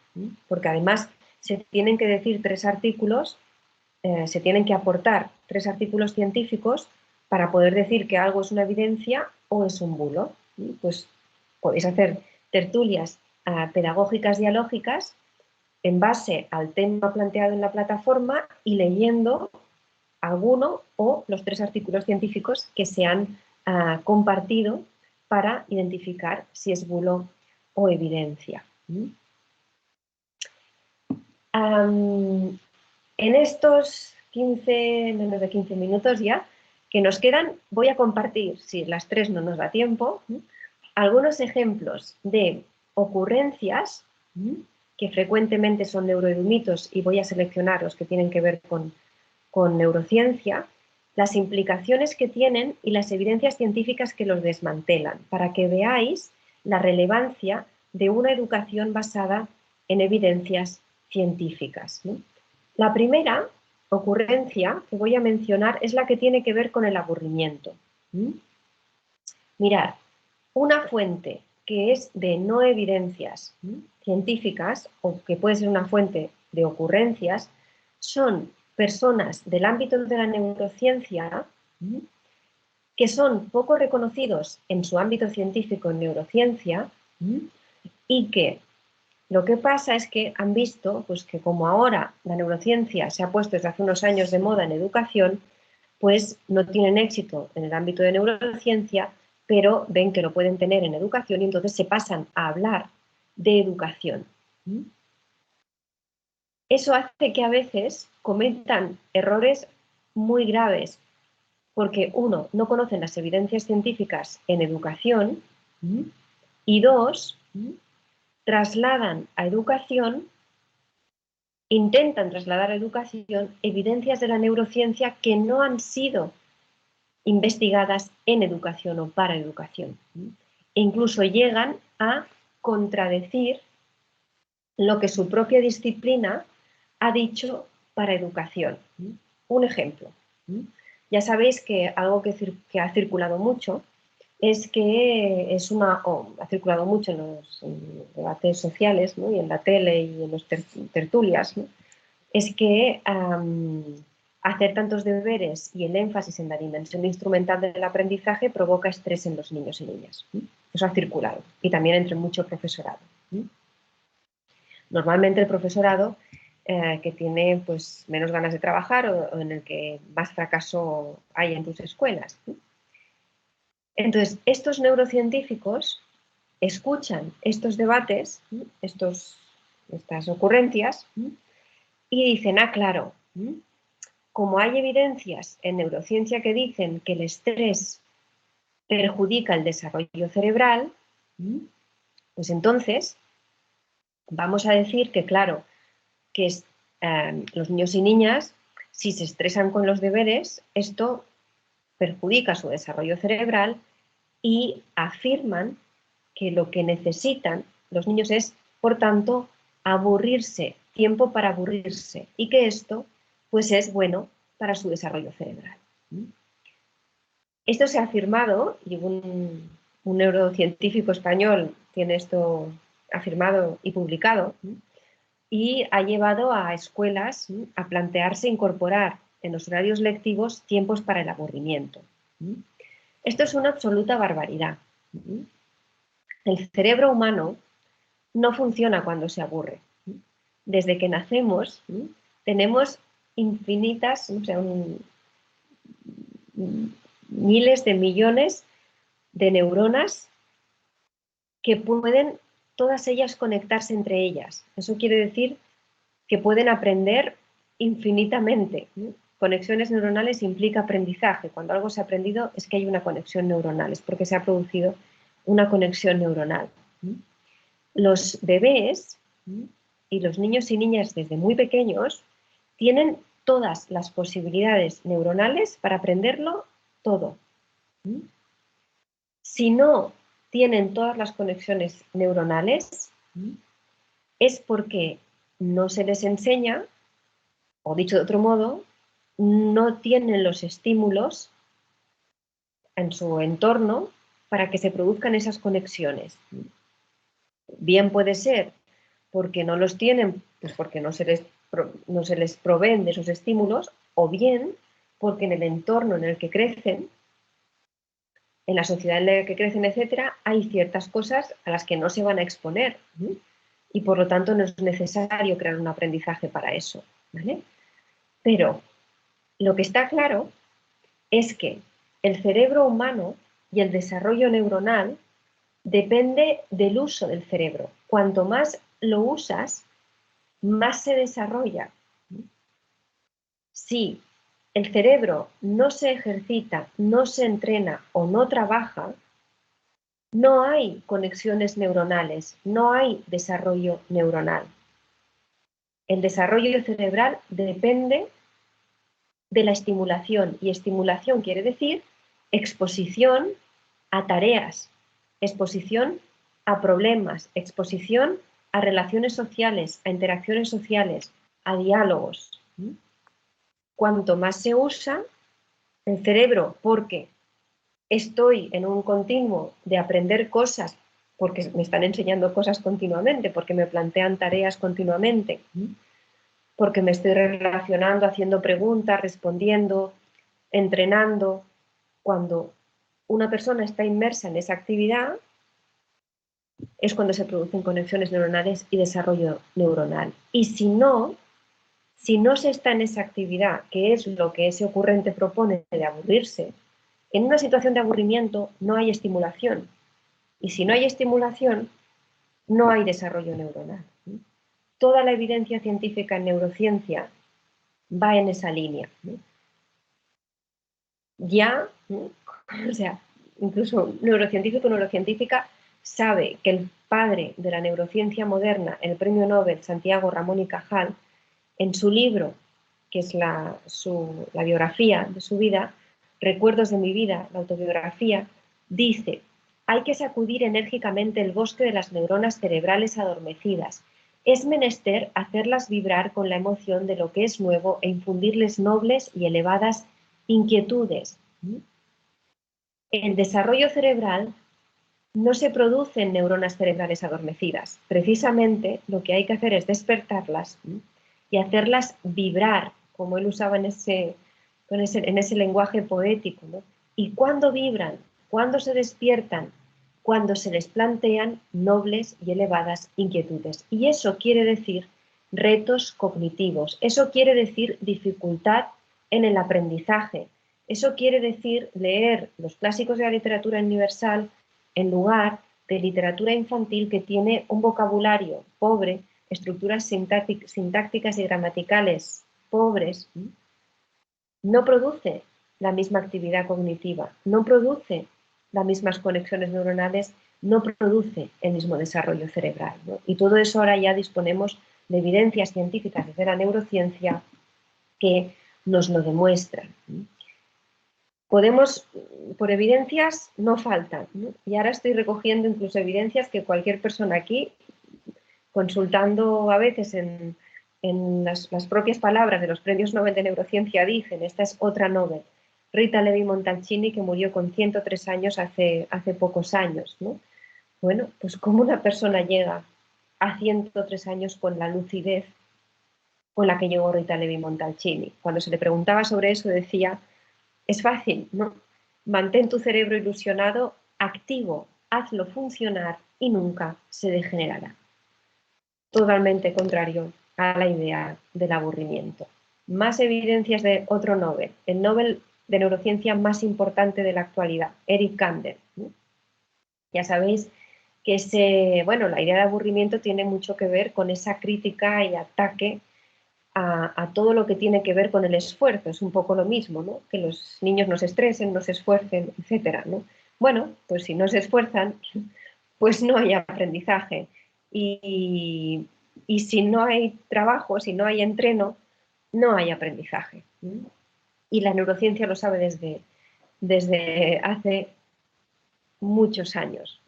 porque además se tienen que decir 3 artículos, se tienen que aportar 3 artículos científicos para poder decir que algo es una evidencia o es un bulo. Pues podéis hacer tertulias pedagógicas dialógicas en base al tema planteado en la plataforma y leyendo alguno o los 3 artículos científicos que se han compartido para identificar si es bulo o evidencia. En estos menos de 15 minutos ya que nos quedan, voy a compartir, si las 3 no nos da tiempo, algunos ejemplos de ocurrencias que frecuentemente son neuroeruditos y voy a seleccionar los que tienen que ver con neurociencia, las implicaciones que tienen y las evidencias científicas que los desmantelan, para que veáis la relevancia de una educación basada en evidencias científicas, ¿no? La primera ocurrencia que voy a mencionar es la que tiene que ver con el aburrimiento. Mirad, una fuente que es de no evidencias científicas o que puede ser una fuente de ocurrencias son personas del ámbito de la neurociencia que son poco reconocidos en su ámbito científico en neurociencia y que lo que pasa es que han visto pues, que como ahora la neurociencia se ha puesto desde hace unos años de moda en educación, pues no tienen éxito en el ámbito de neurociencia, pero ven que lo pueden tener en educación y entonces se pasan a hablar de educación. Eso hace que a veces cometan errores muy graves, porque uno, no conocen las evidencias científicas en educación y dos, trasladan a educación, intentan trasladar a educación evidencias de la neurociencia que no han sido investigadas en educación o para educación. E incluso llegan a contradecir lo que su propia disciplina ha dicho para educación. Un ejemplo. Ya sabéis que algo que ha circulado mucho es que ha circulado mucho en los debates sociales, ¿no?, y en la tele y en las tertulias, ¿no?, es que hacer tantos deberes y el énfasis en la dimensión instrumental del aprendizaje provoca estrés en los niños y niñas. Eso ha circulado y también entre mucho profesorado. Normalmente el profesorado que tiene pues, menos ganas de trabajar o en el que más fracaso hay en tus escuelas. Entonces, estos neurocientíficos escuchan estos debates, estas ocurrencias, y dicen, ah, claro, como hay evidencias en neurociencia que dicen que el estrés perjudica el desarrollo cerebral, pues entonces vamos a decir que, claro, que los niños y niñas, si se estresan con los deberes, esto perjudica su desarrollo cerebral y afirman que lo que necesitan los niños es, por tanto, aburrirse, tiempo para aburrirse, y que esto pues es bueno para su desarrollo cerebral. Esto se ha afirmado, y un neurocientífico español tiene esto afirmado y publicado, y ha llevado a escuelas a plantearse incorporar en los horarios lectivos tiempos para el aburrimiento. Esto es una absoluta barbaridad. El cerebro humano no funciona cuando se aburre. Desde que nacemos tenemos infinitas, o sea, miles de millones de neuronas que pueden todas ellas conectarse entre ellas. Eso quiere decir que pueden aprender infinitamente. Conexiones neuronales implica aprendizaje. Cuando algo se ha aprendido es que hay una conexión neuronal, es porque se ha producido una conexión neuronal. Los bebés y los niños y niñas desde muy pequeños tienen todas las posibilidades neuronales para aprenderlo todo. Si no tienen todas las conexiones neuronales, es porque no se les enseña, o dicho de otro modo, no tienen los estímulos en su entorno para que se produzcan esas conexiones. Bien puede ser porque no los tienen, pues porque no se les proveen de esos estímulos, o bien porque en el entorno en el que crecen, en la sociedad en la que crecen, etcétera, hay ciertas cosas a las que no se van a exponer y por lo tanto no es necesario crear un aprendizaje para eso, ¿vale? Pero lo que está claro es que el cerebro humano y el desarrollo neuronal depende del uso del cerebro. Cuanto más lo usas, más se desarrolla. Si el cerebro no se ejercita, no se entrena o no trabaja, no hay conexiones neuronales, no hay desarrollo neuronal. El desarrollo cerebral depende de la estimulación, y estimulación quiere decir exposición a tareas, exposición a problemas, exposición a relaciones sociales, a interacciones sociales, a diálogos. Cuanto más se usa el cerebro, porque estoy en un continuo de aprender cosas, porque me están enseñando cosas continuamente, porque me plantean tareas continuamente, porque me estoy relacionando, haciendo preguntas, respondiendo, entrenando. Cuando una persona está inmersa en esa actividad, es cuando se producen conexiones neuronales y desarrollo neuronal. Y si no se está en esa actividad, que es lo que ese ocurrente propone de aburrirse, en una situación de aburrimiento no hay estimulación. Y si no hay estimulación, no hay desarrollo neuronal. Toda la evidencia científica en neurociencia va en esa línea. Ya, o sea, incluso neurocientífico o neurocientífica sabe que el padre de la neurociencia moderna, el premio Nobel Santiago Ramón y Cajal, en su libro, que es la biografía de su vida, Recuerdos de mi vida, la autobiografía, dice: hay que sacudir enérgicamente el bosque de las neuronas cerebrales adormecidas. Es menester hacerlas vibrar con la emoción de lo que es nuevo e infundirles nobles y elevadas inquietudes. El desarrollo cerebral no se produce en neuronas cerebrales adormecidas. Precisamente lo que hay que hacer es despertarlas y hacerlas vibrar como él usaba en ese lenguaje poético, ¿no? Y cuando vibran, cuando se despiertan, cuando se les plantean nobles y elevadas inquietudes. Y eso quiere decir retos cognitivos, eso quiere decir dificultad en el aprendizaje, eso quiere decir leer los clásicos de la literatura universal en lugar de literatura infantil que tiene un vocabulario pobre, estructuras sintácticas y gramaticales pobres. No produce la misma actividad cognitiva, no produce las mismas conexiones neuronales, no produce el mismo desarrollo cerebral, ¿no? Y todo eso ahora ya disponemos de evidencias científicas desde la neurociencia que nos lo demuestran. Podemos, por evidencias no faltan, ¿no? Y ahora estoy recogiendo incluso evidencias que cualquier persona aquí, consultando a veces en las propias palabras de los premios Nobel de Neurociencia dicen, esta es otra Nobel, Rita Levi Montalcini, que murió con 103 años hace pocos años, ¿no? Bueno, pues cómo una persona llega a 103 años con la lucidez con la que llegó Rita Levi Montalcini. Cuando se le preguntaba sobre eso decía, es fácil, ¿no? Mantén tu cerebro ilusionado, activo, hazlo funcionar y nunca se degenerará. Totalmente contrario a la idea del aburrimiento. Más evidencias de otro Nobel, el Nobel de Neurociencia más importante de la actualidad, Eric Kandel, ¿no? Ya sabéis que la idea de aburrimiento tiene mucho que ver con esa crítica y ataque a todo lo que tiene que ver con el esfuerzo. Es un poco lo mismo, ¿no? Que los niños no se estresen, no se esfuercen, etcétera, ¿no? Bueno, pues si no se esfuerzan, pues no hay aprendizaje. Y si no hay trabajo, si no hay entreno, no hay aprendizaje. Y la neurociencia lo sabe desde hace muchos años.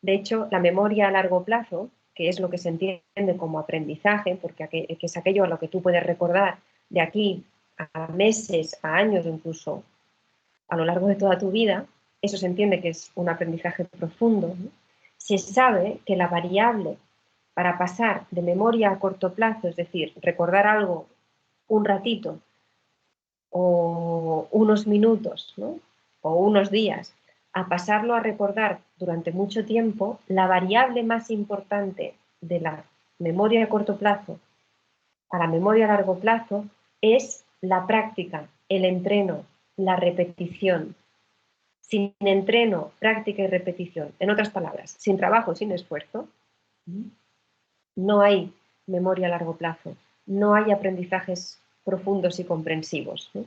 De hecho, la memoria a largo plazo, que es lo que se entiende como aprendizaje, porque que es aquello a lo que tú puedes recordar de aquí a meses, a años, incluso a lo largo de toda tu vida, eso se entiende que es un aprendizaje profundo, ¿no? Se sabe que la variable para pasar de memoria a corto plazo, es decir, recordar algo un ratito o unos minutos, ¿no? O unos días, a pasarlo a recordar durante mucho tiempo, la variable más importante de la memoria a corto plazo a la memoria a largo plazo es la práctica, el entreno, la repetición. Sin entreno, práctica y repetición, en otras palabras, sin trabajo, sin esfuerzo, no hay memoria a largo plazo, no hay aprendizajes profundos y comprensivos, ¿no?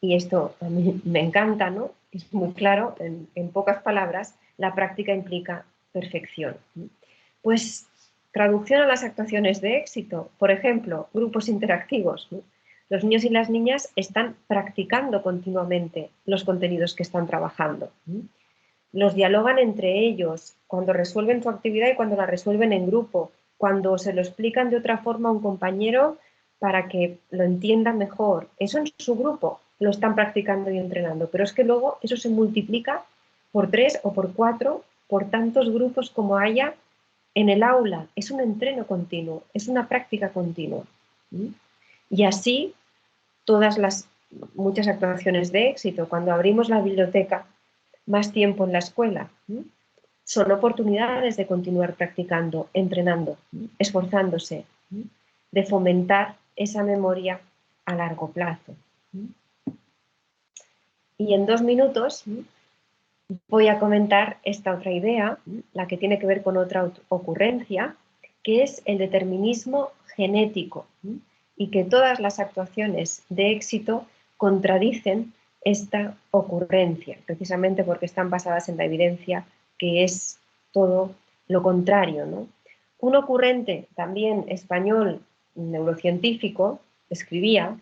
Y esto a mí me encanta, ¿no? Es muy claro, en pocas palabras, la práctica implica perfección. Pues traducción a las actuaciones de éxito, por ejemplo, grupos interactivos, ¿no? Los niños y las niñas están practicando continuamente los contenidos que están trabajando. Los dialogan entre ellos cuando resuelven su actividad y cuando la resuelven en grupo, cuando se lo explican de otra forma a un compañero para que lo entienda mejor. Eso en su grupo lo están practicando y entrenando, pero es que luego eso se multiplica por 3 o por 4, por tantos grupos como haya en el aula. Es un entreno continuo, es una práctica continua. Y así muchas actuaciones de éxito. Cuando abrimos la biblioteca, más tiempo en la escuela, son oportunidades de continuar practicando, entrenando, esforzándose, de fomentar esa memoria a largo plazo. Y en 2 minutos voy a comentar esta otra idea, la que tiene que ver con otra ocurrencia, que es el determinismo genético, y que todas las actuaciones de éxito contradicen esta ocurrencia, precisamente porque están basadas en la evidencia que es todo lo contrario, ¿no? Un ocurrente también español, neurocientífico, escribía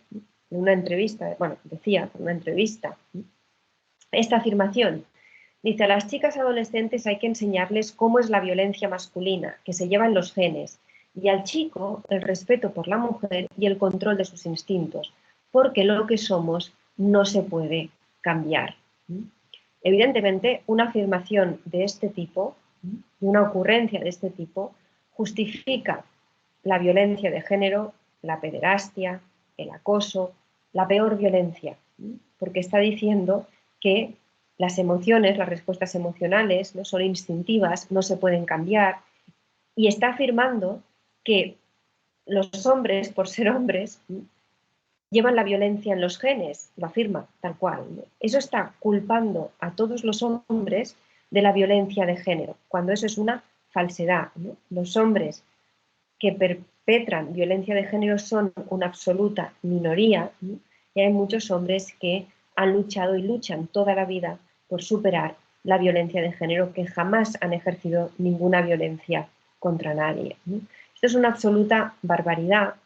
en una entrevista, decía en una entrevista, esta afirmación. Dice, a las chicas adolescentes hay que enseñarles cómo es la violencia masculina, que se lleva en los genes, y al chico el respeto por la mujer y el control de sus instintos, porque lo que somos no se puede cambiar. Evidentemente, una afirmación de este tipo, una ocurrencia de este tipo, justifica la violencia de género, la pederastia, el acoso, la peor violencia, porque está diciendo que las emociones, las respuestas emocionales, ¿no?, son instintivas, no se pueden cambiar, y está afirmando que los hombres, por ser hombres, llevan la violencia en los genes, lo afirma tal cual, ¿no? Eso está culpando a todos los hombres de la violencia de género, cuando eso es una falsedad, ¿no? Los hombres que perpetran violencia de género son una absoluta minoría, ¿no? Y hay muchos hombres que han luchado y luchan toda la vida por superar la violencia de género, que jamás han ejercido ninguna violencia contra nadie, ¿no? Esto es una absoluta barbaridad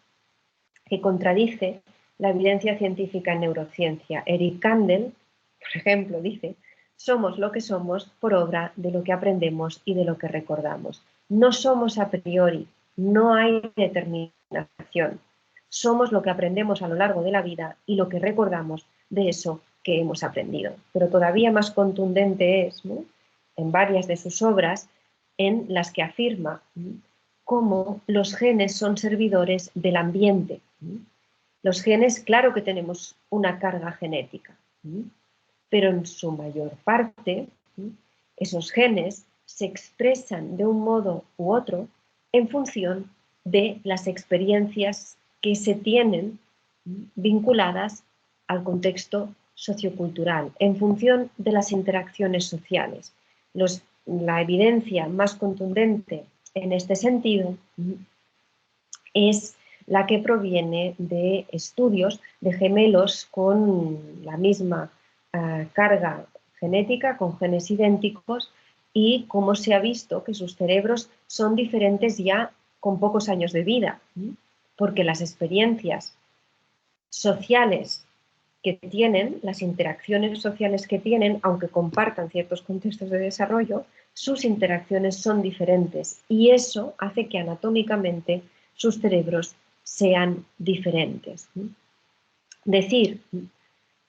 que contradice la evidencia científica en neurociencia. Eric Kandel, por ejemplo, dice: somos lo que somos por obra de lo que aprendemos y de lo que recordamos. No somos a priori, no hay determinación. Somos lo que aprendemos a lo largo de la vida y lo que recordamos de eso que hemos aprendido. Pero todavía más contundente es, ¿no?, en varias de sus obras, en las que afirma cómo los genes son servidores del ambiente. Los genes, claro que tenemos una carga genética, pero en su mayor parte esos genes se expresan de un modo u otro en función de las experiencias que se tienen vinculadas al contexto sociocultural, en función de las interacciones sociales. La evidencia más contundente en este sentido es la que proviene de estudios de gemelos con la misma carga genética, con genes idénticos, y cómo se ha visto que sus cerebros son diferentes ya con pocos años de vida, porque las experiencias sociales que tienen, las interacciones sociales que tienen, aunque compartan ciertos contextos de desarrollo, sus interacciones son diferentes, y eso hace que anatómicamente sus cerebros sean diferentes. Decir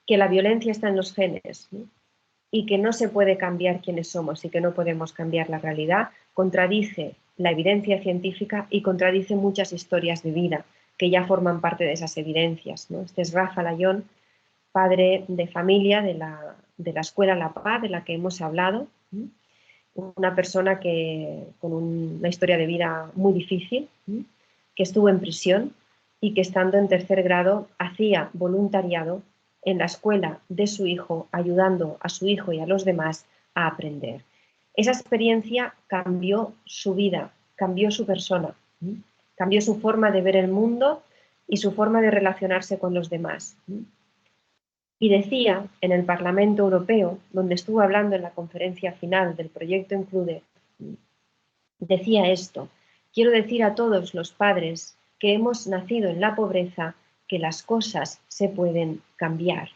que la violencia está en los genes, ¿no?, y que no se puede cambiar quiénes somos y que no podemos cambiar la realidad, contradice la evidencia científica y contradice muchas historias de vida que ya forman parte de esas evidencias, ¿no? Este es Rafa Layón, padre de familia de la Escuela La Paz, de la que hemos hablado, una persona con una historia de vida muy difícil, que estuvo en prisión y que, estando en tercer grado, hacía voluntariado en la escuela de su hijo, ayudando a su hijo y a los demás a aprender. Esa experiencia cambió su vida, cambió su persona, cambió su forma de ver el mundo y su forma de relacionarse con los demás. Y decía en el Parlamento Europeo, donde estuvo hablando en la conferencia final del proyecto Include, decía esto: quiero decir a todos los padres que hemos nacido en la pobreza que las cosas se pueden cambiar.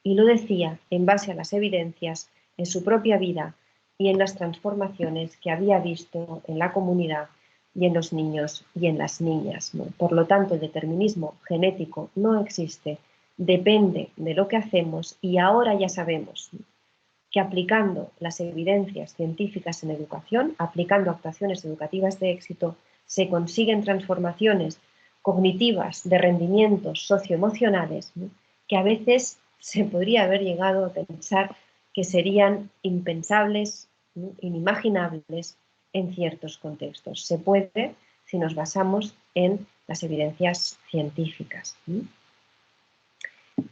Y lo decía en base a las evidencias en su propia vida y en las transformaciones que había visto en la comunidad y en los niños y en las niñas, ¿no? Por lo tanto, el determinismo genético no existe, depende de lo que hacemos, y ahora ya sabemos que aplicando las evidencias científicas en educación, aplicando actuaciones educativas de éxito, se consiguen transformaciones cognitivas, de rendimientos socioemocionales, ¿no?, que a veces se podría haber llegado a pensar que serían impensables, ¿no?, inimaginables en ciertos contextos. Se puede si nos basamos en las evidencias científicas.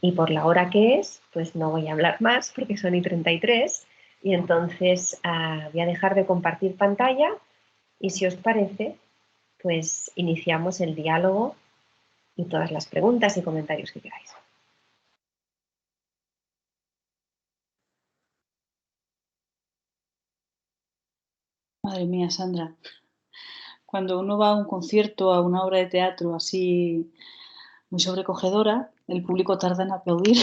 Y por la hora que es, pues no voy a hablar más porque son y 33, y entonces voy a dejar de compartir pantalla, y si os parece, pues iniciamos el diálogo y todas las preguntas y comentarios que queráis. Madre mía, Sandra. Cuando uno va a un concierto, a una obra de teatro así muy sobrecogedora, el público tarda en aplaudir.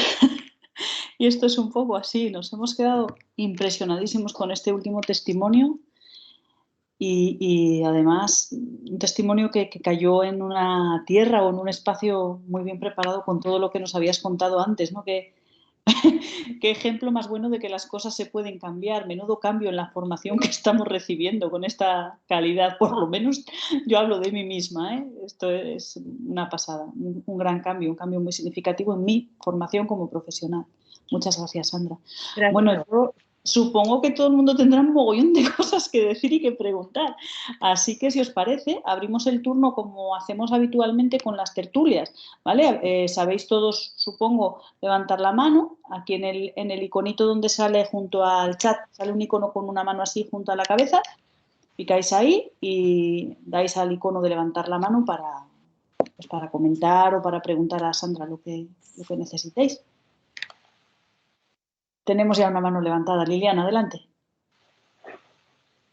Y esto es un poco así. Nos hemos quedado impresionadísimos con este último testimonio. Y además un testimonio que cayó en una tierra o en un espacio muy bien preparado con todo lo que nos habías contado antes, ¿no? Que Qué ejemplo más bueno de que las cosas se pueden cambiar. Menudo cambio en la formación que estamos recibiendo con esta calidad. Por lo menos yo hablo de mí misma, ¿eh? Esto es una pasada, un gran cambio, un cambio muy significativo en mi formación como profesional. Muchas gracias, Sandra. Gracias. Bueno, yo supongo que todo el mundo tendrá un mogollón de cosas que decir y que preguntar. Así que, si os parece, abrimos el turno como hacemos habitualmente con las tertulias, ¿vale? Sabéis todos, supongo, levantar la mano. Aquí en el iconito donde sale junto al chat, sale un icono con una mano así junto a la cabeza. Picáis ahí y dais al icono de levantar la mano pues para comentar o para preguntar a Sandra lo que necesitéis. Tenemos ya una mano levantada. Liliana, adelante.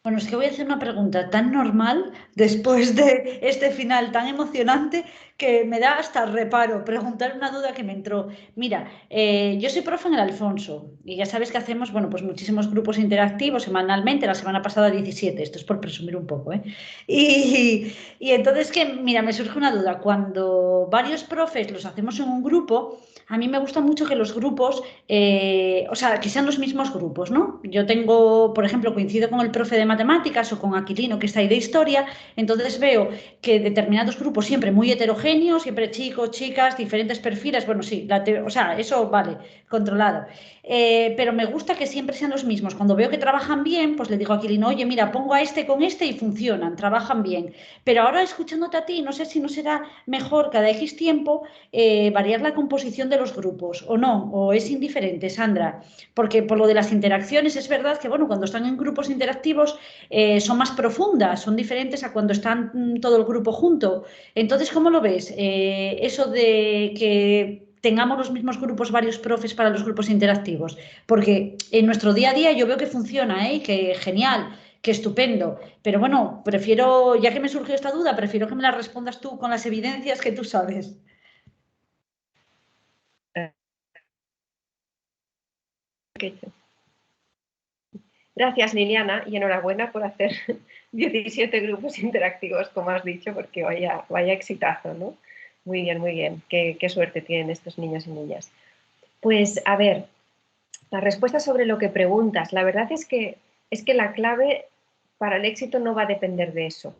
Bueno, es que voy a hacer una pregunta tan normal después de este final tan emocionante que me da hasta reparo preguntar una duda que me entró. Mira, yo soy profe en el Alfonso y ya sabes que hacemos, bueno, pues muchísimos grupos interactivos semanalmente, la semana pasada 17, esto es por presumir un poco, ¿eh? Y entonces que, mira, me surge una duda, cuando varios profes los hacemos en un grupo, a mí me gusta mucho que los grupos, o sea, que sean los mismos grupos, ¿no? Yo tengo, por ejemplo, coincido con el profe de matemáticas o con Aquilino, que está ahí de historia, entonces veo que determinados grupos siempre muy heterogéneos, siempre chicos, chicas, diferentes perfiles, bueno, sí, o sea, eso vale, controlado. Pero me gusta que siempre sean los mismos. Cuando veo que trabajan bien, pues le digo a Aquilino, oye, mira, pongo a este con este y funcionan, trabajan bien. Pero ahora escuchándote a ti, no sé si no será mejor cada X tiempo variar la composición de los grupos o no, o es indiferente, Sandra, porque por lo de las interacciones es verdad que, bueno, cuando están en grupos interactivos son más profundas, son diferentes a cuando están todo el grupo junto. Entonces, ¿cómo lo ves? Eso de que tengamos los mismos grupos, varios profes para los grupos interactivos, porque en nuestro día a día yo veo que funciona, ¿eh? Que genial, que estupendo, pero bueno, prefiero, ya que me surgió esta duda, prefiero que me la respondas tú con las evidencias que tú sabes. Gracias, Liliana, y enhorabuena por hacer 17 grupos interactivos, como has dicho, porque vaya exitazo, ¿no? Muy bien, qué suerte tienen estos niños y niñas. Pues, a ver, la respuesta sobre lo que preguntas, la verdad es que la clave para el éxito no va a depender de eso.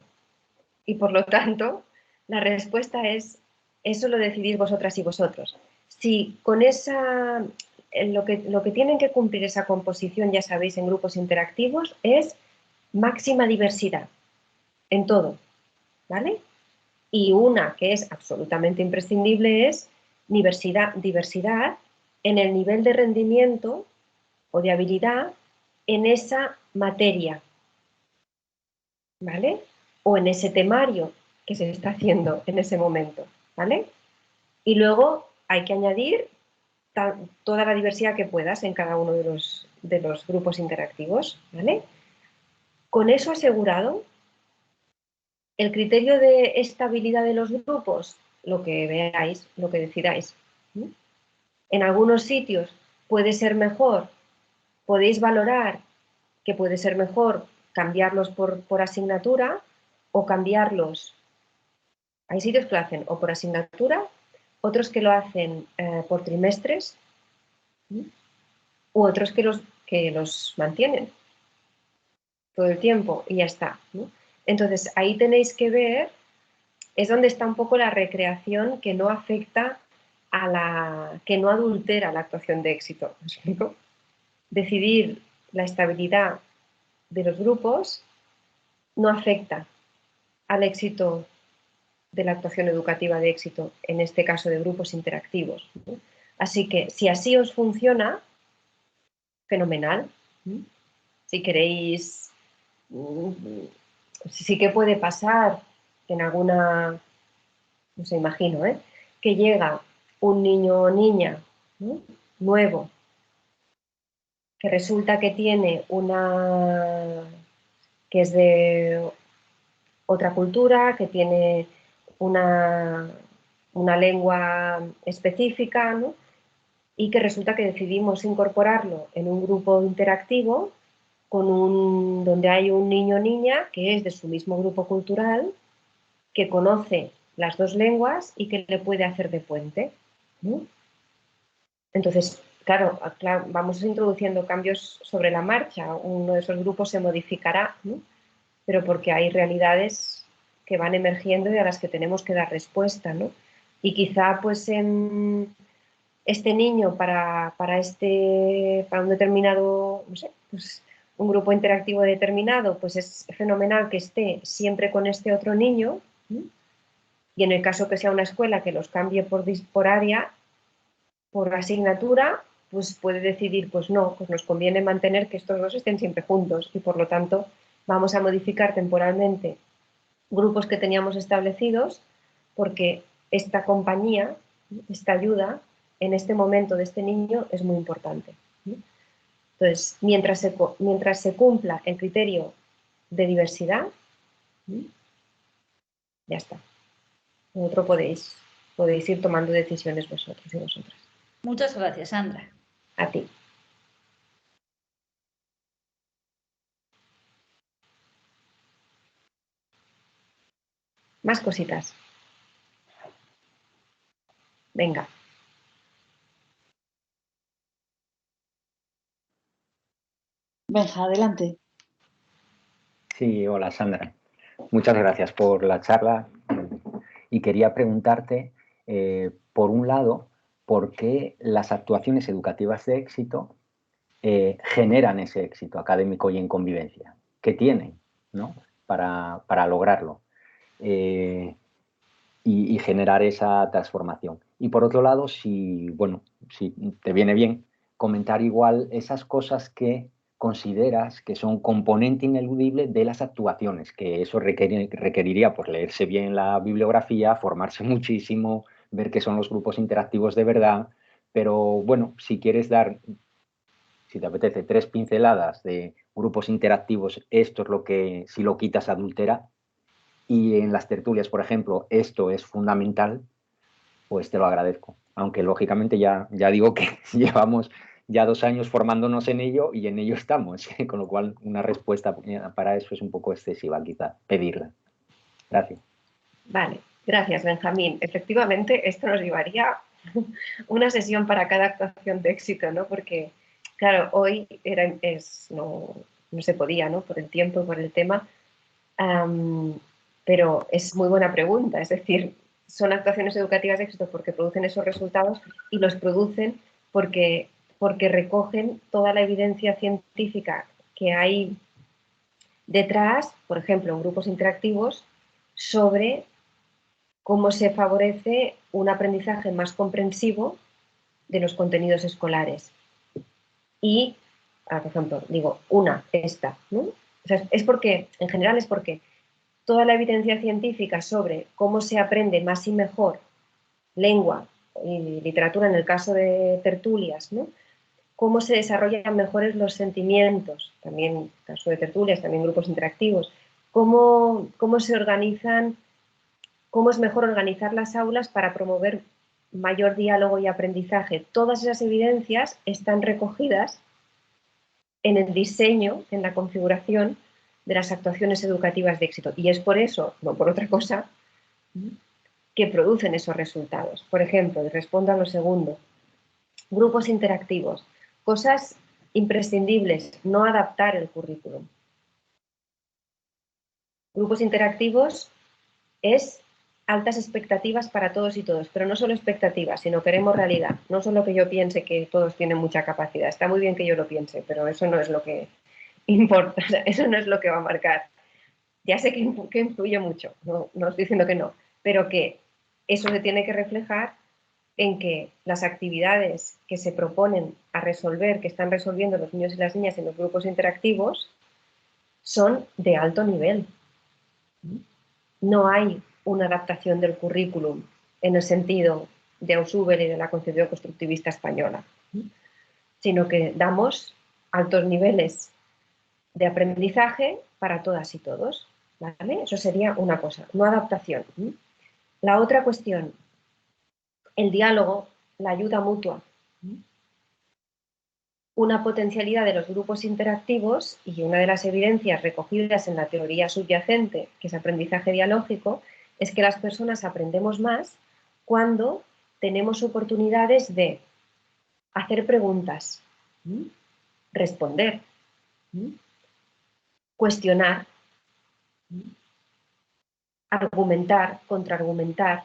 Y por lo tanto, la respuesta es, eso lo decidís vosotras y vosotros. Si con lo que tienen que cumplir esa composición, ya sabéis, en grupos interactivos, es máxima diversidad en todo, ¿vale? Y una que es absolutamente imprescindible es diversidad en el nivel de rendimiento o de habilidad en esa materia, ¿vale? O en ese temario que se está haciendo en ese momento, ¿vale? Y luego hay que añadir toda la diversidad que puedas en cada uno de los grupos interactivos, ¿vale? Con eso asegurado, el criterio de estabilidad de los grupos, lo que veáis, lo que decidáis. En algunos sitios puede ser mejor, podéis valorar que puede ser mejor cambiarlos por asignatura o cambiarlos. Hay sitios que lo hacen o por asignatura, otros que lo hacen por trimestres, u otros que los mantienen todo el tiempo y ya está, ¿no? Entonces, ahí tenéis que ver, es donde está un poco la recreación que no afecta que no adultera la actuación de éxito. ¿Me explico? Decidir la estabilidad de los grupos no afecta al éxito de la actuación educativa de éxito, en este caso de grupos interactivos, ¿no? Así que si así os funciona, fenomenal. Si queréis, sí que puede pasar que en alguna, no sé, imagino, que llega un niño o niña, ¿no?, nuevo, que resulta que tiene que es de otra cultura, que tiene una lengua específica, ¿no?, y que resulta que decidimos incorporarlo en un grupo interactivo donde hay un niño o niña que es de su mismo grupo cultural, que conoce las dos lenguas y que le puede hacer de puente, ¿no? Entonces, claro, vamos introduciendo cambios sobre la marcha, uno de esos grupos se modificará, ¿no? Pero porque hay realidades que van emergiendo y a las que tenemos que dar respuesta, ¿no? Y quizá pues este niño para un determinado, no sé, pues un grupo interactivo determinado, pues es fenomenal que esté siempre con este otro niño, ¿no? Y en el caso que sea una escuela que los cambie por área, por asignatura, pues puede decidir, pues no, pues nos conviene mantener que estos dos estén siempre juntos y por lo tanto vamos a modificar temporalmente grupos que teníamos establecidos porque esta compañía, esta ayuda en este momento de este niño es muy importante. Entonces, mientras se cumpla el criterio de diversidad, ya está. Vosotros podéis ir tomando decisiones vosotros y vosotras. Muchas gracias, Sandra. A ti. Más cositas. Venga. Benja, adelante. Sí, hola Sandra. Muchas gracias por la charla y quería preguntarte, por un lado, ¿por qué las actuaciones educativas de éxito generan ese éxito académico y en convivencia? ¿Qué tienen, ¿no? para lograrlo y generar esa transformación? Y por otro lado, si te viene bien, comentar igual esas cosas que consideras que son componente ineludible de las actuaciones, que eso requeriría pues, leerse bien la bibliografía, formarse muchísimo, ver qué son los grupos interactivos de verdad, pero bueno, si quieres dar, si te apetece, 3 pinceladas de grupos interactivos, esto es lo que, si lo quitas, adultera, y en las tertulias, por ejemplo, esto es fundamental, pues te lo agradezco. Aunque lógicamente ya digo que llevamos ya 2 años formándonos en ello y en ello estamos, con lo cual una respuesta para eso es un poco excesiva, quizá, pedirla. Gracias. Vale, gracias, Benjamín. Efectivamente, esto nos llevaría una sesión para cada actuación de éxito, ¿no? Porque, claro, hoy no se podía, ¿no? Por el tiempo, por el tema, pero es muy buena pregunta. Es decir, son actuaciones educativas de éxito porque producen esos resultados y los producen porque recogen toda la evidencia científica que hay detrás, por ejemplo, en grupos interactivos, sobre cómo se favorece un aprendizaje más comprensivo de los contenidos escolares. Y, por ejemplo, digo, esta, ¿no? O sea, en general es porque toda la evidencia científica sobre cómo se aprende más y mejor lengua y literatura en el caso de tertulias, ¿no? Cómo se desarrollan mejores los sentimientos, también en el caso de tertulias, también grupos interactivos, cómo se organizan, cómo es mejor organizar las aulas para promover mayor diálogo y aprendizaje. Todas esas evidencias están recogidas en el diseño, en la configuración de las actuaciones educativas de éxito. Y es por eso, no por otra cosa, que producen esos resultados. Por ejemplo, y respondo a lo segundo, grupos interactivos, cosas imprescindibles, no adaptar el currículum. Grupos interactivos es altas expectativas para todos y todos, pero no solo expectativas, sino queremos realidad. No solo que yo piense que todos tienen mucha capacidad, está muy bien que yo lo piense, pero eso no es lo que importa, o sea, eso no es lo que va a marcar. Ya sé que influye mucho, no estoy diciendo que no, pero que eso se tiene que reflejar en que las actividades que se proponen a resolver, que están resolviendo los niños y las niñas en los grupos interactivos, son de alto nivel. No hay una adaptación del currículum en el sentido de Ausubel y de la concepción constructivista española, sino que damos altos niveles de aprendizaje para todas y todos, ¿vale? Eso sería una cosa, no adaptación. La otra cuestión, el diálogo, la ayuda mutua. Una potencialidad de los grupos interactivos y una de las evidencias recogidas en la teoría subyacente, que es aprendizaje dialógico, es que las personas aprendemos más cuando tenemos oportunidades de hacer preguntas, responder, cuestionar, argumentar, contraargumentar,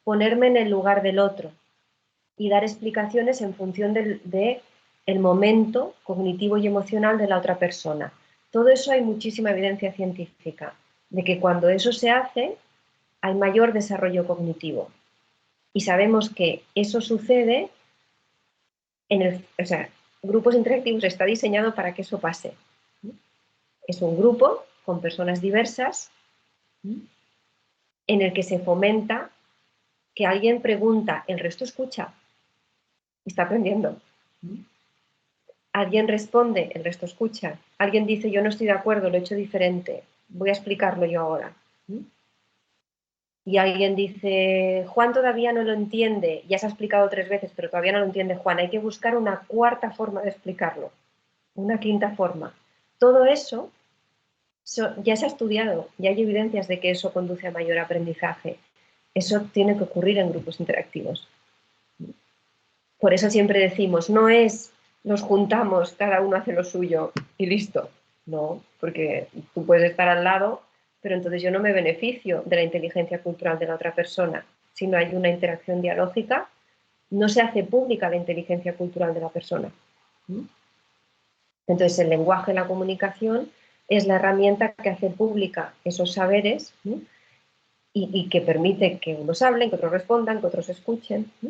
ponerme en el lugar del otro y dar explicaciones en función del momento cognitivo y emocional de la otra persona. Todo eso hay muchísima evidencia científica de que cuando eso se hace hay mayor desarrollo cognitivo. Y sabemos que eso sucede grupos interactivos está diseñado para que eso pase. Es un grupo con personas diversas en el que se fomenta que alguien pregunta, el resto escucha, está aprendiendo. Alguien responde, el resto escucha. Alguien dice, yo no estoy de acuerdo, lo he hecho diferente, voy a explicarlo yo ahora. Y alguien dice, Juan todavía no lo entiende, ya se ha explicado 3 veces, pero todavía no lo entiende Juan, hay que buscar una cuarta forma de explicarlo, una quinta forma. Todo eso ya se ha estudiado, ya hay evidencias de que eso conduce a mayor aprendizaje. Eso tiene que ocurrir en grupos interactivos. Por eso siempre decimos, no es nos juntamos, cada uno hace lo suyo y listo. No, porque tú puedes estar al lado, pero entonces yo no me beneficio de la inteligencia cultural de la otra persona. Si no hay una interacción dialógica, no se hace pública la inteligencia cultural de la persona. Entonces el lenguaje, la comunicación, es la herramienta que hace pública esos saberes, ¿no? y que permite que unos hablen, que otros respondan, que otros escuchen, ¿no?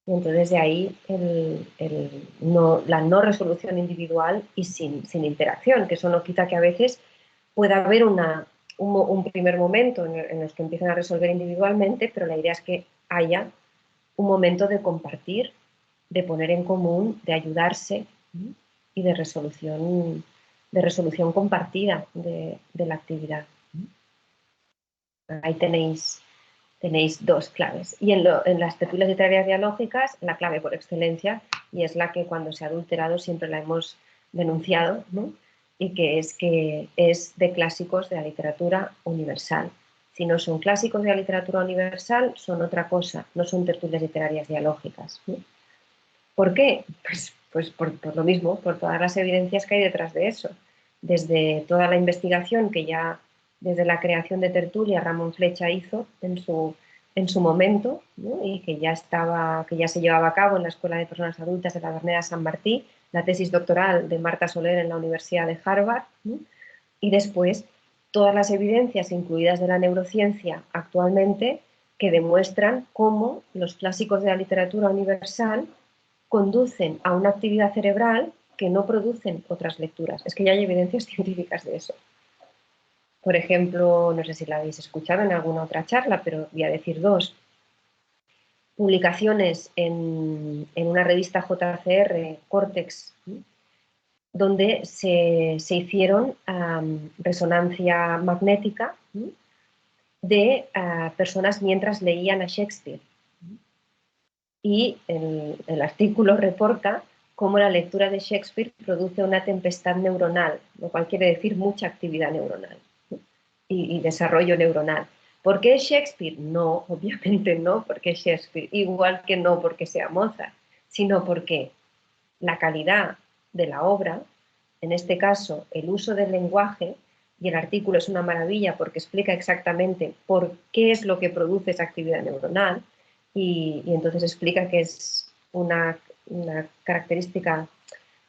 Y entonces de ahí la no resolución individual y sin interacción, que eso no quita que a veces pueda haber un primer momento en los que empiezan a resolver individualmente, pero la idea es que haya un momento de compartir, de poner en común, de ayudarse, ¿no? Y de resolución compartida de la actividad. Ahí tenéis 2 claves. Y en las tertulias literarias dialógicas, la clave por excelencia, y es la que cuando se ha adulterado siempre la hemos denunciado, ¿no? Y que es de clásicos de la literatura universal. Si no son clásicos de la literatura universal, son otra cosa, no son tertulias literarias dialógicas, ¿no? ¿Por qué? Pues por lo mismo, por todas las evidencias que hay detrás de eso. Desde toda la investigación que ya desde la creación de Tertulia Ramón Flecha hizo en su momento, ¿no? Y que ya se llevaba a cabo en la Escuela de Personas Adultas de la Berneda San Martí, la tesis doctoral de Marta Soler en la Universidad de Harvard, ¿no? Y después todas las evidencias incluidas de la neurociencia actualmente que demuestran cómo los clásicos de la literatura universal conducen a una actividad cerebral que no producen otras lecturas. Es que ya hay evidencias científicas de eso. Por ejemplo, no sé si la habéis escuchado en alguna otra charla, pero voy a decir 2. Publicaciones en una revista JCR, Cortex, donde se hicieron resonancia magnética de personas mientras leían a Shakespeare. Y el artículo reporta cómo la lectura de Shakespeare produce una tempestad neuronal, lo cual quiere decir mucha actividad neuronal y desarrollo neuronal. ¿Por qué Shakespeare? No, obviamente no porque es Shakespeare, igual que no porque sea Mozart, sino porque la calidad de la obra, en este caso el uso del lenguaje, y el artículo es una maravilla porque explica exactamente por qué es lo que produce esa actividad neuronal, y entonces explica que es una característica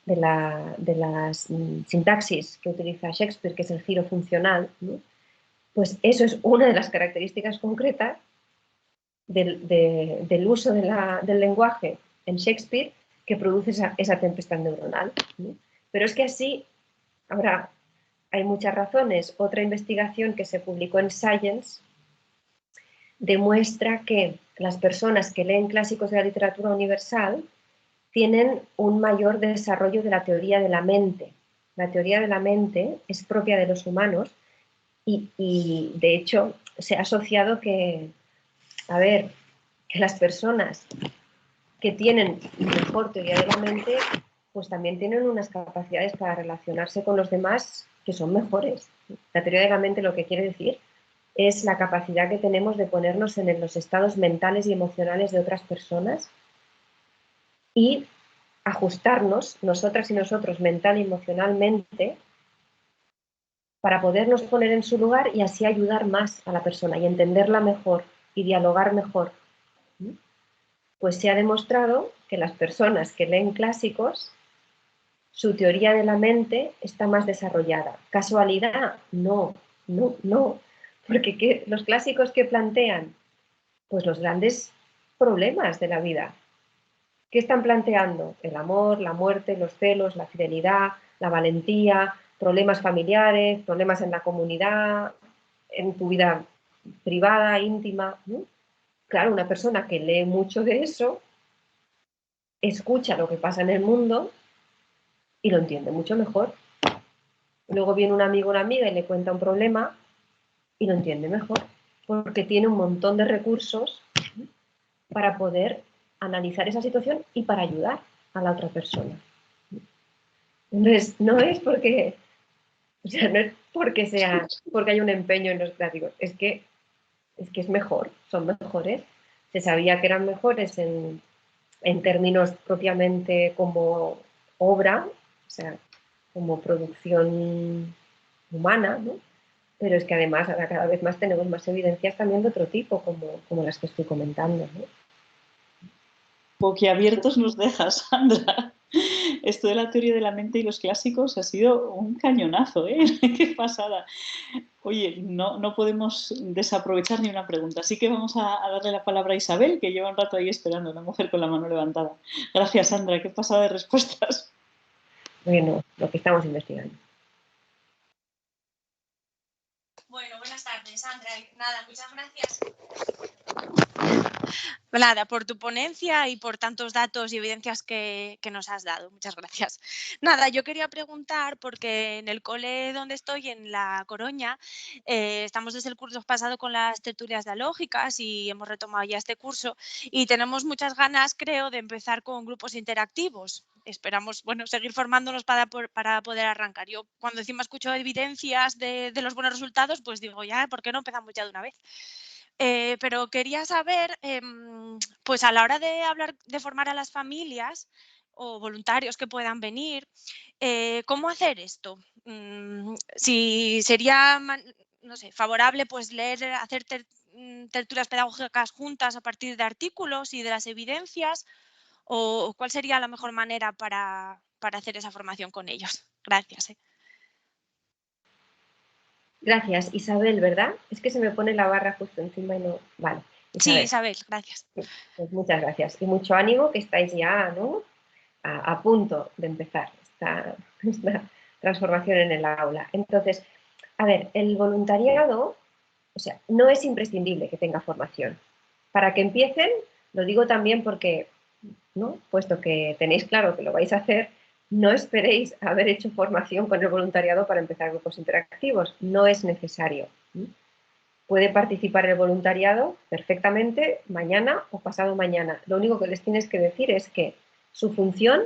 de las sintaxis que utiliza Shakespeare, que es el giro funcional, ¿no? Pues eso es una de las características concretas del uso del lenguaje en Shakespeare que produce esa tempestad neuronal, ¿no? Pero es que así, ahora hay muchas razones. Otra investigación que se publicó en Science demuestra que las personas que leen clásicos de la literatura universal tienen un mayor desarrollo de la teoría de la mente. La teoría de la mente es propia de los humanos y de hecho se ha asociado que las personas que tienen mejor teoría de la mente pues también tienen unas capacidades para relacionarse con los demás que son mejores. La teoría de la mente lo que quiere decir es la capacidad que tenemos de ponernos en los estados mentales y emocionales de otras personas y ajustarnos, nosotras y nosotros, mental y emocionalmente, para podernos poner en su lugar y así ayudar más a la persona y entenderla mejor y dialogar mejor. Pues se ha demostrado que las personas que leen clásicos, su teoría de la mente está más desarrollada. ¿Casualidad? No, no, no. Porque los clásicos que plantean, pues los grandes problemas de la vida. ¿Qué están planteando? El amor, la muerte, los celos, la fidelidad, la valentía, problemas familiares, problemas en la comunidad, en tu vida privada, íntima, ¿no? Claro, una persona que lee mucho de eso, escucha lo que pasa en el mundo y lo entiende mucho mejor. Luego viene un amigo o una amiga y le cuenta un problema y lo entiende mejor, porque tiene un montón de recursos para poder analizar esa situación y para ayudar a la otra persona. Entonces, no es porque, o sea, no es porque hay un empeño en los clásicos, es que es mejor, son mejores. Se sabía que eran mejores en términos propiamente como obra, o sea, como producción humana, ¿no? Pero es que además ahora cada vez más tenemos más evidencias también de otro tipo, como las que estoy comentando, ¿no? Boquiabiertos nos deja, Sandra. Esto de la teoría de la mente y los clásicos ha sido un cañonazo, ¿eh? ¡Qué pasada! Oye, no podemos desaprovechar ni una pregunta, así que vamos a darle la palabra a Isabel, que lleva un rato ahí esperando, una mujer con la mano levantada. Gracias, Sandra, qué pasada de respuestas. Bueno, lo que estamos investigando. Bueno, buenas tardes, Sandra. Nada, muchas gracias. Nada, por tu ponencia y por tantos datos y evidencias que nos has dado. Muchas gracias. Nada, yo quería preguntar, porque en el cole donde estoy, en La Coruña, estamos desde el curso pasado con las tertulias dialógicas y hemos retomado ya este curso y tenemos muchas ganas, creo, de empezar con grupos interactivos. Esperamos, bueno, seguir formándonos para poder arrancar. Yo cuando encima escucho evidencias de los buenos resultados, pues digo, ya, ¿por qué no empezamos ya de una vez? Pero quería saber, pues a la hora de hablar, de formar a las familias o voluntarios que puedan venir, ¿cómo hacer esto? Si sería, no sé, favorable pues leer, hacer tertulias pedagógicas juntas a partir de artículos y de las evidencias, o cuál sería la mejor manera para hacer esa formación con ellos. Gracias. Gracias, Isabel, ¿verdad? Es que se me pone la barra justo encima y no... Vale, Isabel. Sí, Isabel, gracias. Pues muchas gracias y mucho ánimo, que estáis ya, ¿no?, a punto de empezar esta transformación en el aula. Entonces, a ver, el voluntariado, o sea, no es imprescindible que tenga formación. Para que empiecen, lo digo también porque, ¿no?, puesto que tenéis claro que lo vais a hacer, no esperéis haber hecho formación con el voluntariado para empezar grupos interactivos. No es necesario. Puede participar el voluntariado perfectamente mañana o pasado mañana. Lo único que les tienes que decir es que su función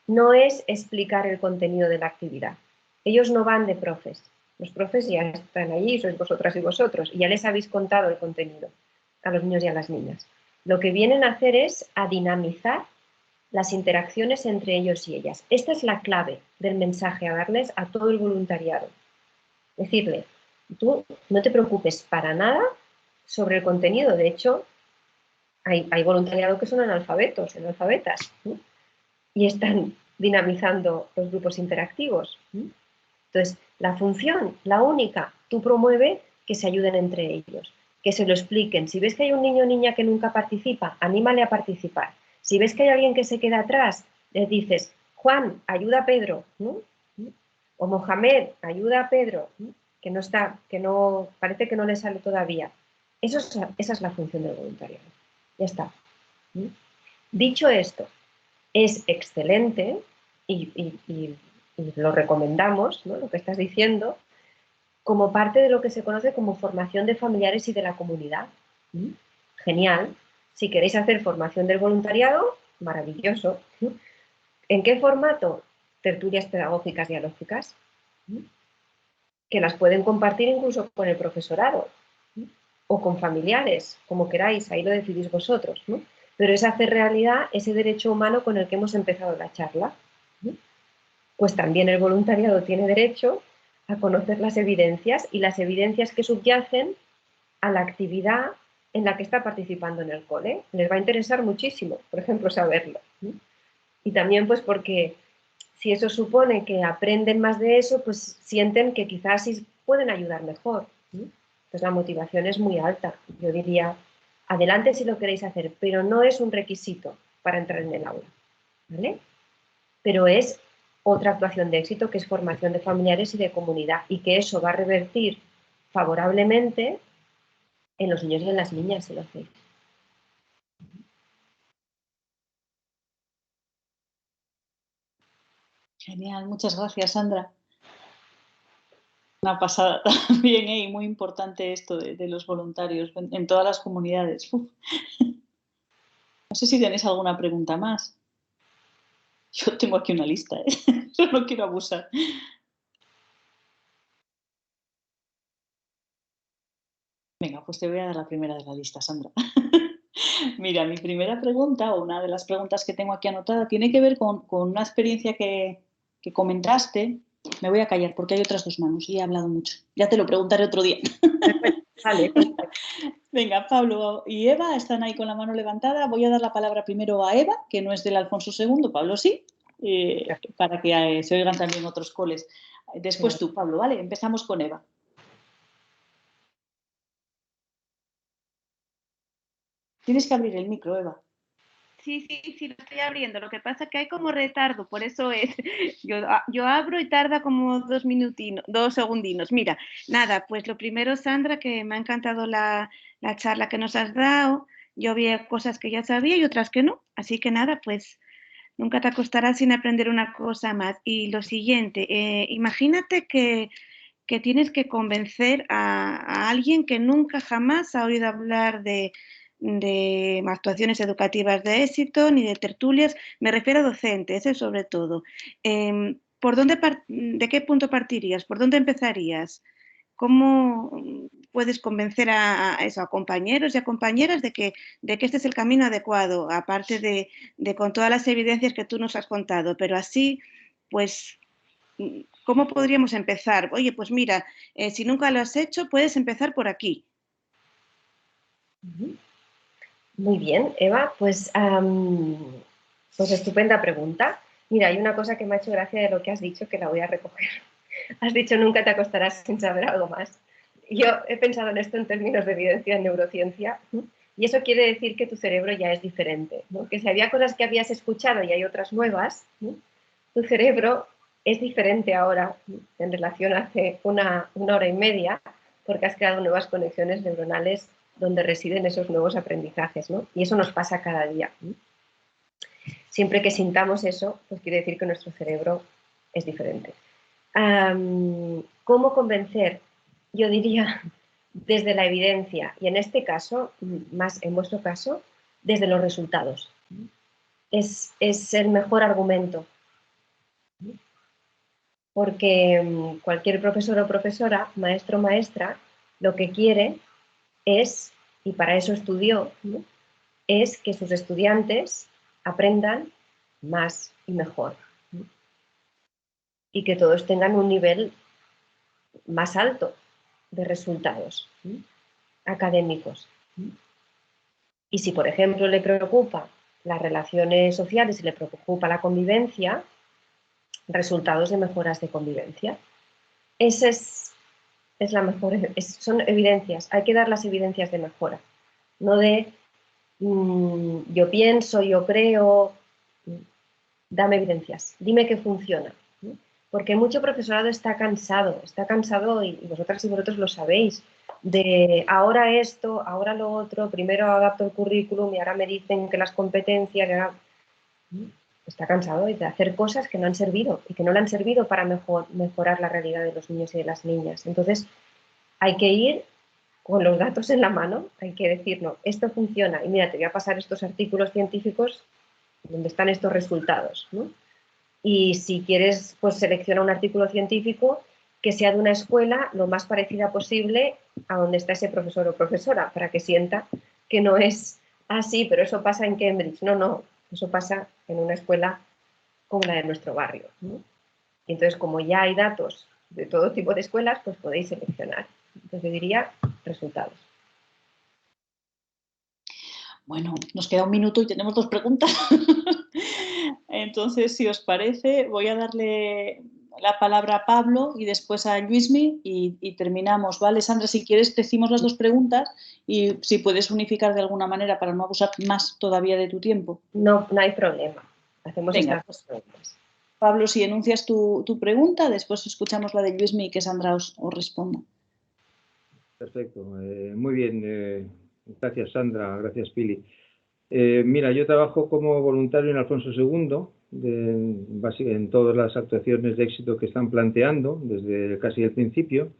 no es explicar el contenido de la actividad. Ellos no van de profes. Los profes ya están allí, sois vosotras y vosotros, y ya les habéis contado el contenido a los niños y a las niñas. Lo que vienen a hacer es a dinamizar las interacciones entre ellos y ellas. Esta es la clave del mensaje a darles a todo el voluntariado. Decirle, tú no te preocupes para nada sobre el contenido. De hecho, hay voluntariado que son analfabetas, ¿no?, y están dinamizando los grupos interactivos. Entonces, la función, la única, tú promueve que se ayuden entre ellos, que se lo expliquen. Si ves que hay un niño o niña que nunca participa, anímale a participar. Si ves que hay alguien que se queda atrás, le dices, Juan, ayuda a Pedro, ¿no?, o Mohamed, ayuda a Pedro, ¿no?, que no está, que no, parece que no le sale todavía. Esa es la función del voluntariado. Ya está. Dicho esto, es excelente y lo recomendamos, ¿no?, lo que estás diciendo, como parte de lo que se conoce como formación de familiares y de la comunidad. Genial. Si queréis hacer formación del voluntariado, maravilloso. ¿En qué formato? Tertulias pedagógicas dialógicas, que las pueden compartir incluso con el profesorado o con familiares, como queráis, ahí lo decidís vosotros, ¿no? pero es hacer realidad ese derecho humano con el que hemos empezado la charla. Pues también el voluntariado tiene derecho a conocer las evidencias y las evidencias que subyacen a la actividad en la que está participando en el cole. Les va a interesar muchísimo, por ejemplo, saberlo. Y también pues porque si eso supone que aprenden más de eso, pues sienten que quizás sí pueden ayudar mejor. Pues la motivación es muy alta. Yo diría, adelante si lo queréis hacer, pero no es un requisito para entrar en el aula, ¿vale? Pero es otra actuación de éxito, que es formación de familiares y de comunidad, y que eso va a revertir favorablemente en los niños y en las niñas, si lo hacéis. Genial, muchas gracias, Sandra. Una pasada también, y muy importante esto de los voluntarios en todas las comunidades. Uf. No sé si tenéis alguna pregunta más. Yo tengo aquí una lista, ¿eh? Yo no quiero abusar. Venga, pues te voy a dar la primera de la lista, Sandra. Mira, mi primera pregunta, o una de las preguntas que tengo aquí anotada, tiene que ver con una experiencia que comentaste. Me voy a callar porque hay otras dos manos y he hablado mucho. Ya te lo preguntaré otro día. Vale, Venga, Pablo y Eva están ahí con la mano levantada. Voy a dar la palabra primero a Eva, que no es del Alfonso II, Pablo sí, para que se oigan también otros coles. Después tú, Pablo, ¿vale? Empezamos con Eva. Tienes que abrir el micro, Eva. Sí, lo estoy abriendo. Lo que pasa es que hay como retardo, por eso es. Yo abro y tarda como 2 segundinos. Mira, nada, pues lo primero, Sandra, que me ha encantado la charla que nos has dado. Yo vi cosas que ya sabía y otras que no. Así que nada, pues nunca te acostarás sin aprender una cosa más. Y lo siguiente, imagínate que tienes que convencer a alguien que nunca jamás ha oído hablar de actuaciones educativas de éxito ni de tertulias, me refiero a docentes, sobre todo. ¿De qué punto partirías? ¿Por dónde empezarías? ¿Cómo puedes convencer a compañeros y a compañeras de que este es el camino adecuado, aparte de con todas las evidencias que tú nos has contado? Pero así, pues, ¿cómo podríamos empezar? Oye, pues mira, si nunca lo has hecho, puedes empezar por aquí. Muy bien, Eva, pues estupenda pregunta. Mira, hay una cosa que me ha hecho gracia de lo que has dicho, que la voy a recoger. Has dicho nunca te acostarás sin saber algo más. Yo he pensado en esto en términos de evidencia en neurociencia, y eso quiere decir que tu cerebro ya es diferente, ¿no? Que si había cosas que habías escuchado y hay otras nuevas, ¿no? Tu cerebro es diferente ahora, ¿no? En relación a hace una hora y media, porque has creado nuevas conexiones neuronales donde residen esos nuevos aprendizajes, ¿no? Y eso nos pasa cada día, ¿no? Siempre que sintamos eso, pues quiere decir que nuestro cerebro es diferente. ¿Cómo convencer? Yo diría desde la evidencia, y en este caso, más en vuestro caso, desde los resultados. Es el mejor argumento. Porque cualquier profesor o profesora, maestro o maestra, lo que quiere es, y para eso estudió, ¿no? Es que sus estudiantes aprendan más y mejor, ¿no? Y que todos tengan un nivel más alto de resultados, ¿no? Académicos. ¿No? Y si, por ejemplo, le preocupa las relaciones sociales y le preocupa la convivencia, resultados de mejoras de convivencia. Ese es la mejor, son evidencias, hay que dar las evidencias de mejora, no de yo pienso, yo creo, dame evidencias, dime que funciona. ¿No? Porque mucho profesorado está cansado, y vosotras y vosotros lo sabéis, de ahora esto, ahora lo otro, primero adapto el currículum y ahora me dicen que las competencias, está cansado de hacer cosas que no han servido y que no le han servido para mejorar la realidad de los niños y de las niñas. Entonces, hay que ir con los datos en la mano, hay que decir, no, esto funciona y mira, te voy a pasar estos artículos científicos donde están estos resultados, ¿no? Y si quieres, pues selecciona un artículo científico que sea de una escuela lo más parecida posible a donde está ese profesor o profesora, para que sienta que no es Ah, sí, pero eso pasa en Cambridge. No, no, eso pasa en una escuela como la de nuestro barrio, ¿no? Y entonces, como ya hay datos de todo tipo de escuelas, pues podéis seleccionar. Entonces, yo diría resultados. Bueno, nos queda un minuto y tenemos 2 preguntas. Entonces, si os parece, voy a darle la palabra a Pablo y después a Luismi y terminamos, ¿vale? Sandra, si quieres, decimos las 2 preguntas y si puedes unificar de alguna manera para no abusar más todavía de tu tiempo. No, no hay problema. Hacemos Venga, estas 2 preguntas. Pablo, si enuncias tu pregunta, después escuchamos la de Luismi y que Sandra os responda. Perfecto, muy bien. Gracias, Sandra, gracias, Pili. Mira, yo trabajo como voluntario en Alfonso II, en todas las actuaciones de éxito que están planteando desde casi el principio.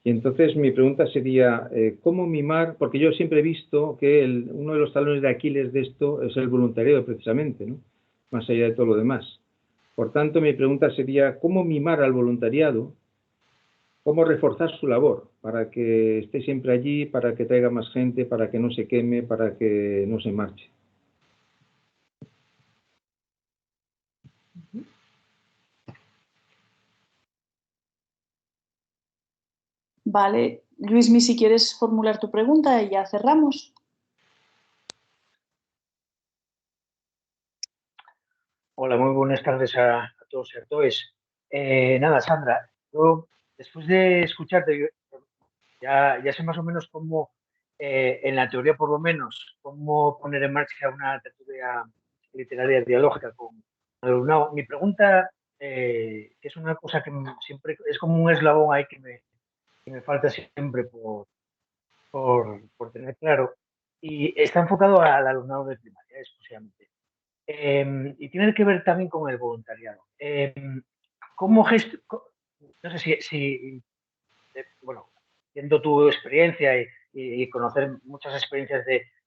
Y entonces mi pregunta sería, ¿cómo mimar? Porque yo siempre he visto que uno de los talones de Aquiles de esto es el voluntariado, precisamente, ¿no? Más allá de todo lo demás. Por tanto, mi pregunta sería, ¿cómo mimar al voluntariado? ¿Cómo reforzar su labor para que esté siempre allí, para que traiga más gente, para que no se queme, para que no se marche? Vale, Luismi, si quieres formular tu pregunta y ya cerramos. Hola, muy buenas tardes a todos y a todas. Nada, Sandra, yo después de escucharte, ya sé más o menos cómo, en la teoría por lo menos, cómo poner en marcha una tertulia literaria dialógica con el alumnado. Mi pregunta, que es una cosa que siempre es como un eslabón ahí que me falta siempre por tener claro, y está enfocado al alumnado de primaria exclusivamente. Y tiene que ver también con el voluntariado. ¿Cómo no sé bueno, viendo tu experiencia y conocer muchas experiencias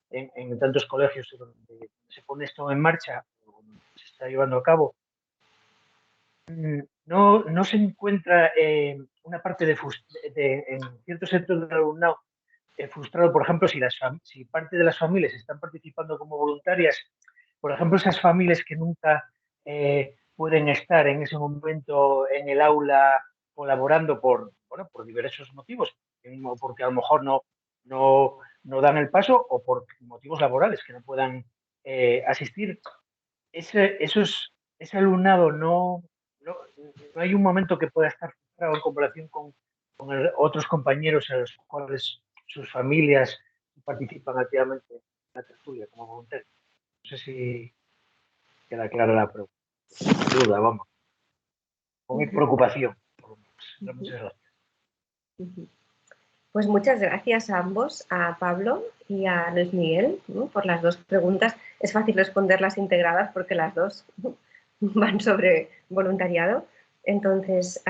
en tantos colegios donde se pone esto en marcha, donde se está llevando a cabo, no se encuentra una parte en ciertos sectores del alumnado frustrado, por ejemplo, si parte de las familias están participando como voluntarias, por ejemplo, esas familias que nunca pueden estar en ese momento en el aula colaborando por diversos motivos, o porque a lo mejor no dan el paso o por motivos laborales que no puedan asistir. Ese alumnado no hay un momento que pueda estar frustrado en comparación con otros compañeros a los cuales sus familias participan activamente en la tertulia como voluntarios. No sé si queda clara la pregunta. Duda, vamos. Con mi preocupación, por lo menos. Muchas gracias. Pues muchas gracias a ambos, a Pablo y a Luis Miguel, ¿no?, por las 2 preguntas. Es fácil responderlas integradas porque las 2 van sobre voluntariado. Entonces,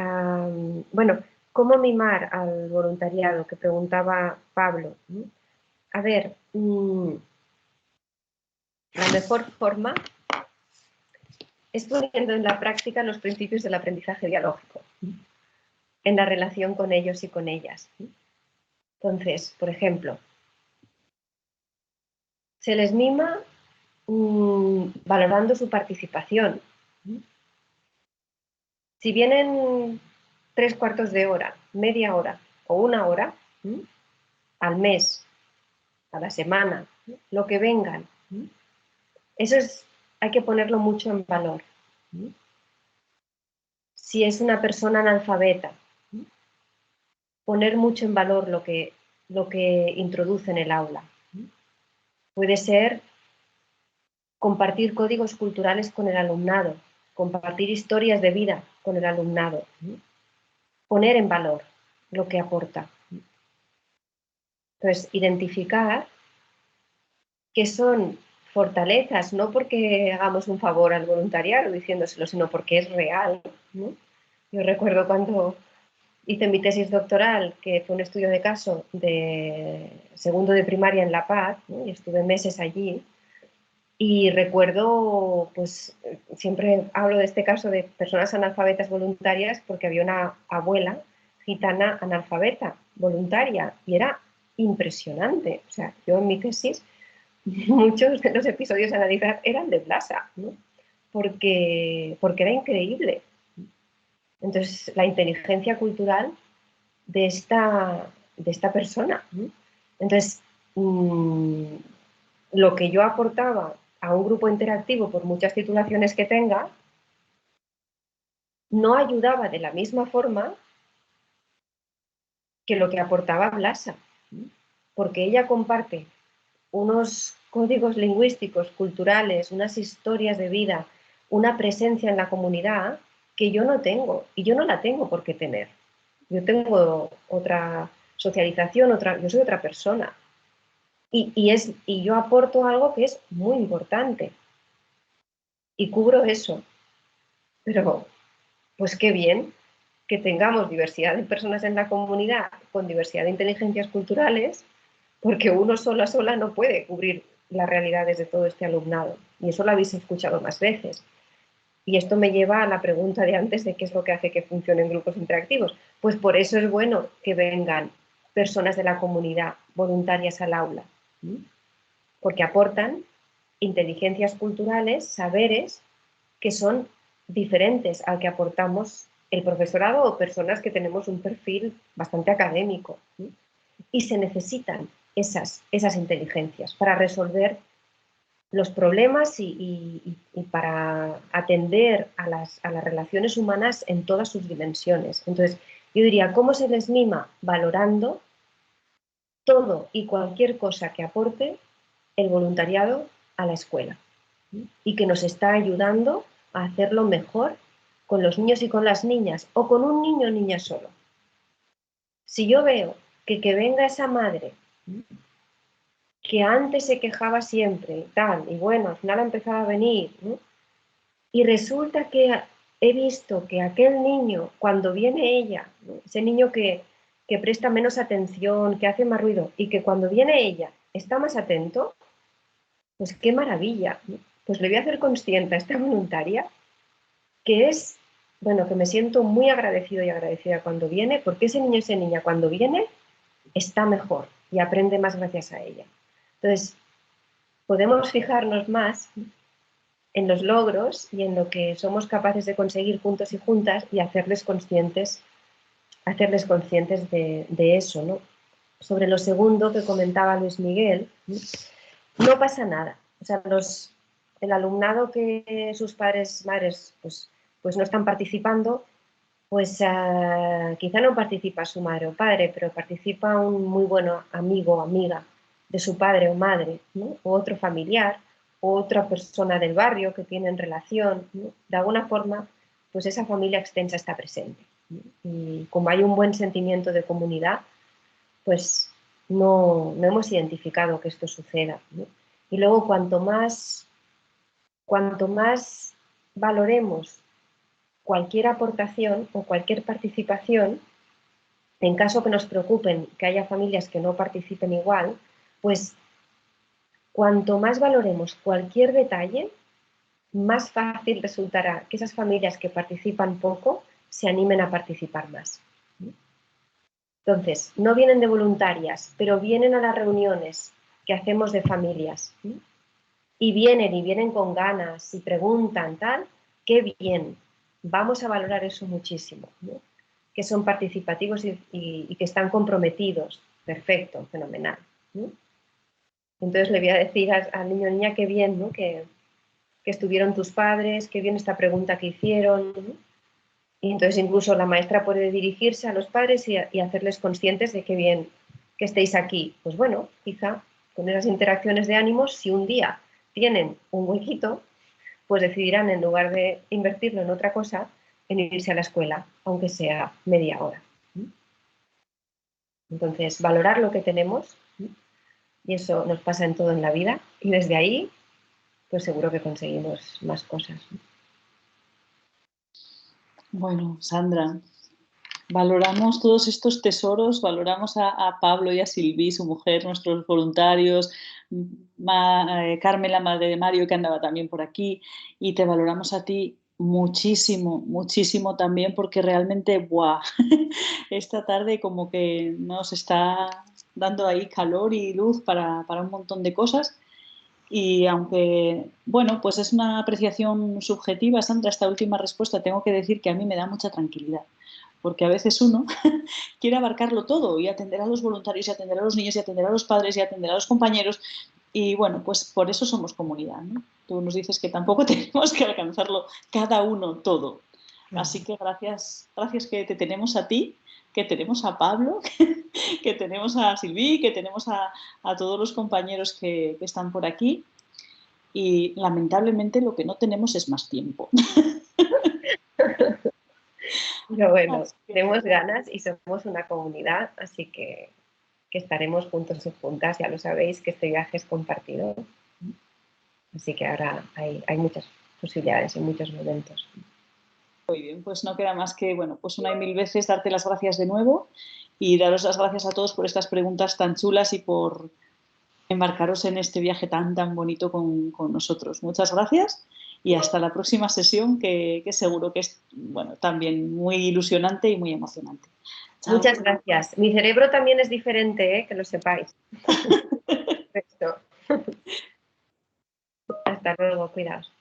bueno, ¿cómo mimar al voluntariado?, que preguntaba Pablo. A ver, la mejor forma es poniendo en la práctica los principios del aprendizaje dialógico, en la relación con ellos y con ellas. Entonces, por ejemplo, se les mima valorando su participación. Si vienen 3/4 de hora, media hora o 1 hora al mes, a la semana, lo que vengan, eso hay que ponerlo mucho en valor. Si es una persona analfabeta, poner mucho en valor lo que introduce en el aula. Puede ser compartir códigos culturales con el alumnado, compartir historias de vida con el alumnado, poner en valor lo que aporta. Entonces, identificar que son fortalezas, no porque hagamos un favor al voluntariado diciéndoselo, sino porque es real, ¿no? Yo recuerdo cuando hice mi tesis doctoral, que fue un estudio de caso de segundo de primaria en La Paz, ¿no?, y estuve meses allí. Y recuerdo, pues siempre hablo de este caso de personas analfabetas voluntarias porque había una abuela gitana analfabeta voluntaria y era impresionante. O sea, yo en mi tesis muchos de los episodios a analizar eran de Blasa, ¿no? Porque era increíble. Entonces, la inteligencia cultural de esta persona, ¿no? Entonces, lo que yo aportaba a un grupo interactivo, por muchas titulaciones que tenga, no ayudaba de la misma forma que lo que aportaba Blasa, ¿no? Porque ella comparte unos códigos lingüísticos, culturales, unas historias de vida, una presencia en la comunidad que yo no tengo, y yo no la tengo por qué tener. Yo tengo otra socialización, yo soy otra persona. Y yo aporto algo que es muy importante. Y cubro eso. Pero, pues qué bien que tengamos diversidad de personas en la comunidad con diversidad de inteligencias culturales, porque uno sola no puede cubrir las realidades de todo este alumnado. Y eso lo habéis escuchado más veces. Y esto me lleva a la pregunta de antes de qué es lo que hace que funcionen grupos interactivos. Pues por eso es bueno que vengan personas de la comunidad voluntarias al aula, ¿sí? Porque aportan inteligencias culturales, saberes que son diferentes al que aportamos el profesorado o personas que tenemos un perfil bastante académico, ¿sí? Y se necesitan esas inteligencias para resolver los problemas y para atender a las relaciones humanas en todas sus dimensiones. Entonces, yo diría, ¿cómo se les mima? Valorando todo y cualquier cosa que aporte el voluntariado a la escuela, ¿sí? Y que nos está ayudando a hacerlo mejor con los niños y con las niñas, o con un niño o niña solo. Si yo veo que venga esa madre, ¿sí?, que antes se quejaba siempre y tal, y bueno, al final ha empezado a venir, ¿no? Y resulta que he visto que aquel niño, cuando viene ella, ¿no?, ese niño que presta menos atención, que hace más ruido, y que cuando viene ella está más atento, pues qué maravilla, ¿no? Pues le voy a hacer consciente a esta voluntaria que es, bueno, que me siento muy agradecido y agradecida cuando viene, porque ese niño y esa niña cuando viene está mejor y aprende más gracias a ella. Entonces, podemos fijarnos más en los logros y en lo que somos capaces de conseguir juntos y juntas y hacerles conscientes de eso, ¿no? Sobre lo segundo que comentaba Luis Miguel, no pasa nada. O sea, el alumnado que sus padres, madres, pues no están participando, pues quizá no participa su madre o padre, pero participa un muy buen amigo o amiga de su padre o madre, ¿no? O otro familiar, o otra persona del barrio que tienen relación, ¿no? De alguna forma, pues esa familia extensa está presente, ¿no? Y como hay un buen sentimiento de comunidad, pues no hemos identificado que esto suceda, ¿no? Y luego cuanto más valoremos cualquier aportación o cualquier participación, en caso que nos preocupen que haya familias que no participen igual, pues cuanto más valoremos cualquier detalle, más fácil resultará que esas familias que participan poco se animen a participar más. Entonces, no vienen de voluntarias, pero vienen a las reuniones que hacemos de familias, ¿sí? Y vienen con ganas y preguntan, tal, qué bien, vamos a valorar eso muchísimo, ¿no? Que son participativos y que están comprometidos, perfecto, fenomenal, ¿no? Entonces le voy a decir al niño o niña qué bien, ¿no?, que estuvieron tus padres, qué bien esta pregunta que hicieron, ¿no? Y entonces incluso la maestra puede dirigirse a los padres y hacerles conscientes de qué bien que estéis aquí. Pues bueno, quizá con esas interacciones de ánimos, si un día tienen un huequito, pues decidirán, en lugar de invertirlo en otra cosa, en irse a la escuela, aunque sea media hora. Entonces, valorar lo que tenemos, y eso nos pasa en todo en la vida, y desde ahí, pues seguro que conseguimos más cosas. Bueno, Sandra, valoramos todos estos tesoros, valoramos a Pablo y a Silvi, su mujer, nuestros voluntarios, Carmen, la madre de Mario, que andaba también por aquí, y te valoramos a ti muchísimo, muchísimo también, porque realmente, ¡buah! Esta tarde como que nos está dando ahí calor y luz para un montón de cosas. Y aunque, bueno, pues es una apreciación subjetiva, Sandra, esta última respuesta, tengo que decir que a mí me da mucha tranquilidad, porque a veces uno quiere abarcarlo todo y atender a los voluntarios y atender a los niños y atender a los padres y atender a los compañeros. Y bueno, pues por eso somos comunidad, ¿no? Tú nos dices que tampoco tenemos que alcanzarlo cada uno todo. Así que gracias que te tenemos a ti, que tenemos a Pablo, que tenemos a Silvi, que tenemos a todos los compañeros que están por aquí. Y lamentablemente lo que no tenemos es más tiempo. Pero bueno, tenemos ganas y somos una comunidad, así que estaremos juntos y juntas. Ya lo sabéis que este viaje es compartido. Así que ahora hay muchas posibilidades en muchos momentos. Muy bien, pues no queda más que, bueno, pues una y mil veces darte las gracias de nuevo y daros las gracias a todos por estas preguntas tan chulas y por embarcaros en este viaje tan bonito con nosotros. Muchas gracias y hasta la próxima sesión que seguro que es, bueno, también muy ilusionante y muy emocionante. Chao. Muchas gracias. Mi cerebro también es diferente, que lo sepáis. Perfecto. Hasta luego, cuidaos.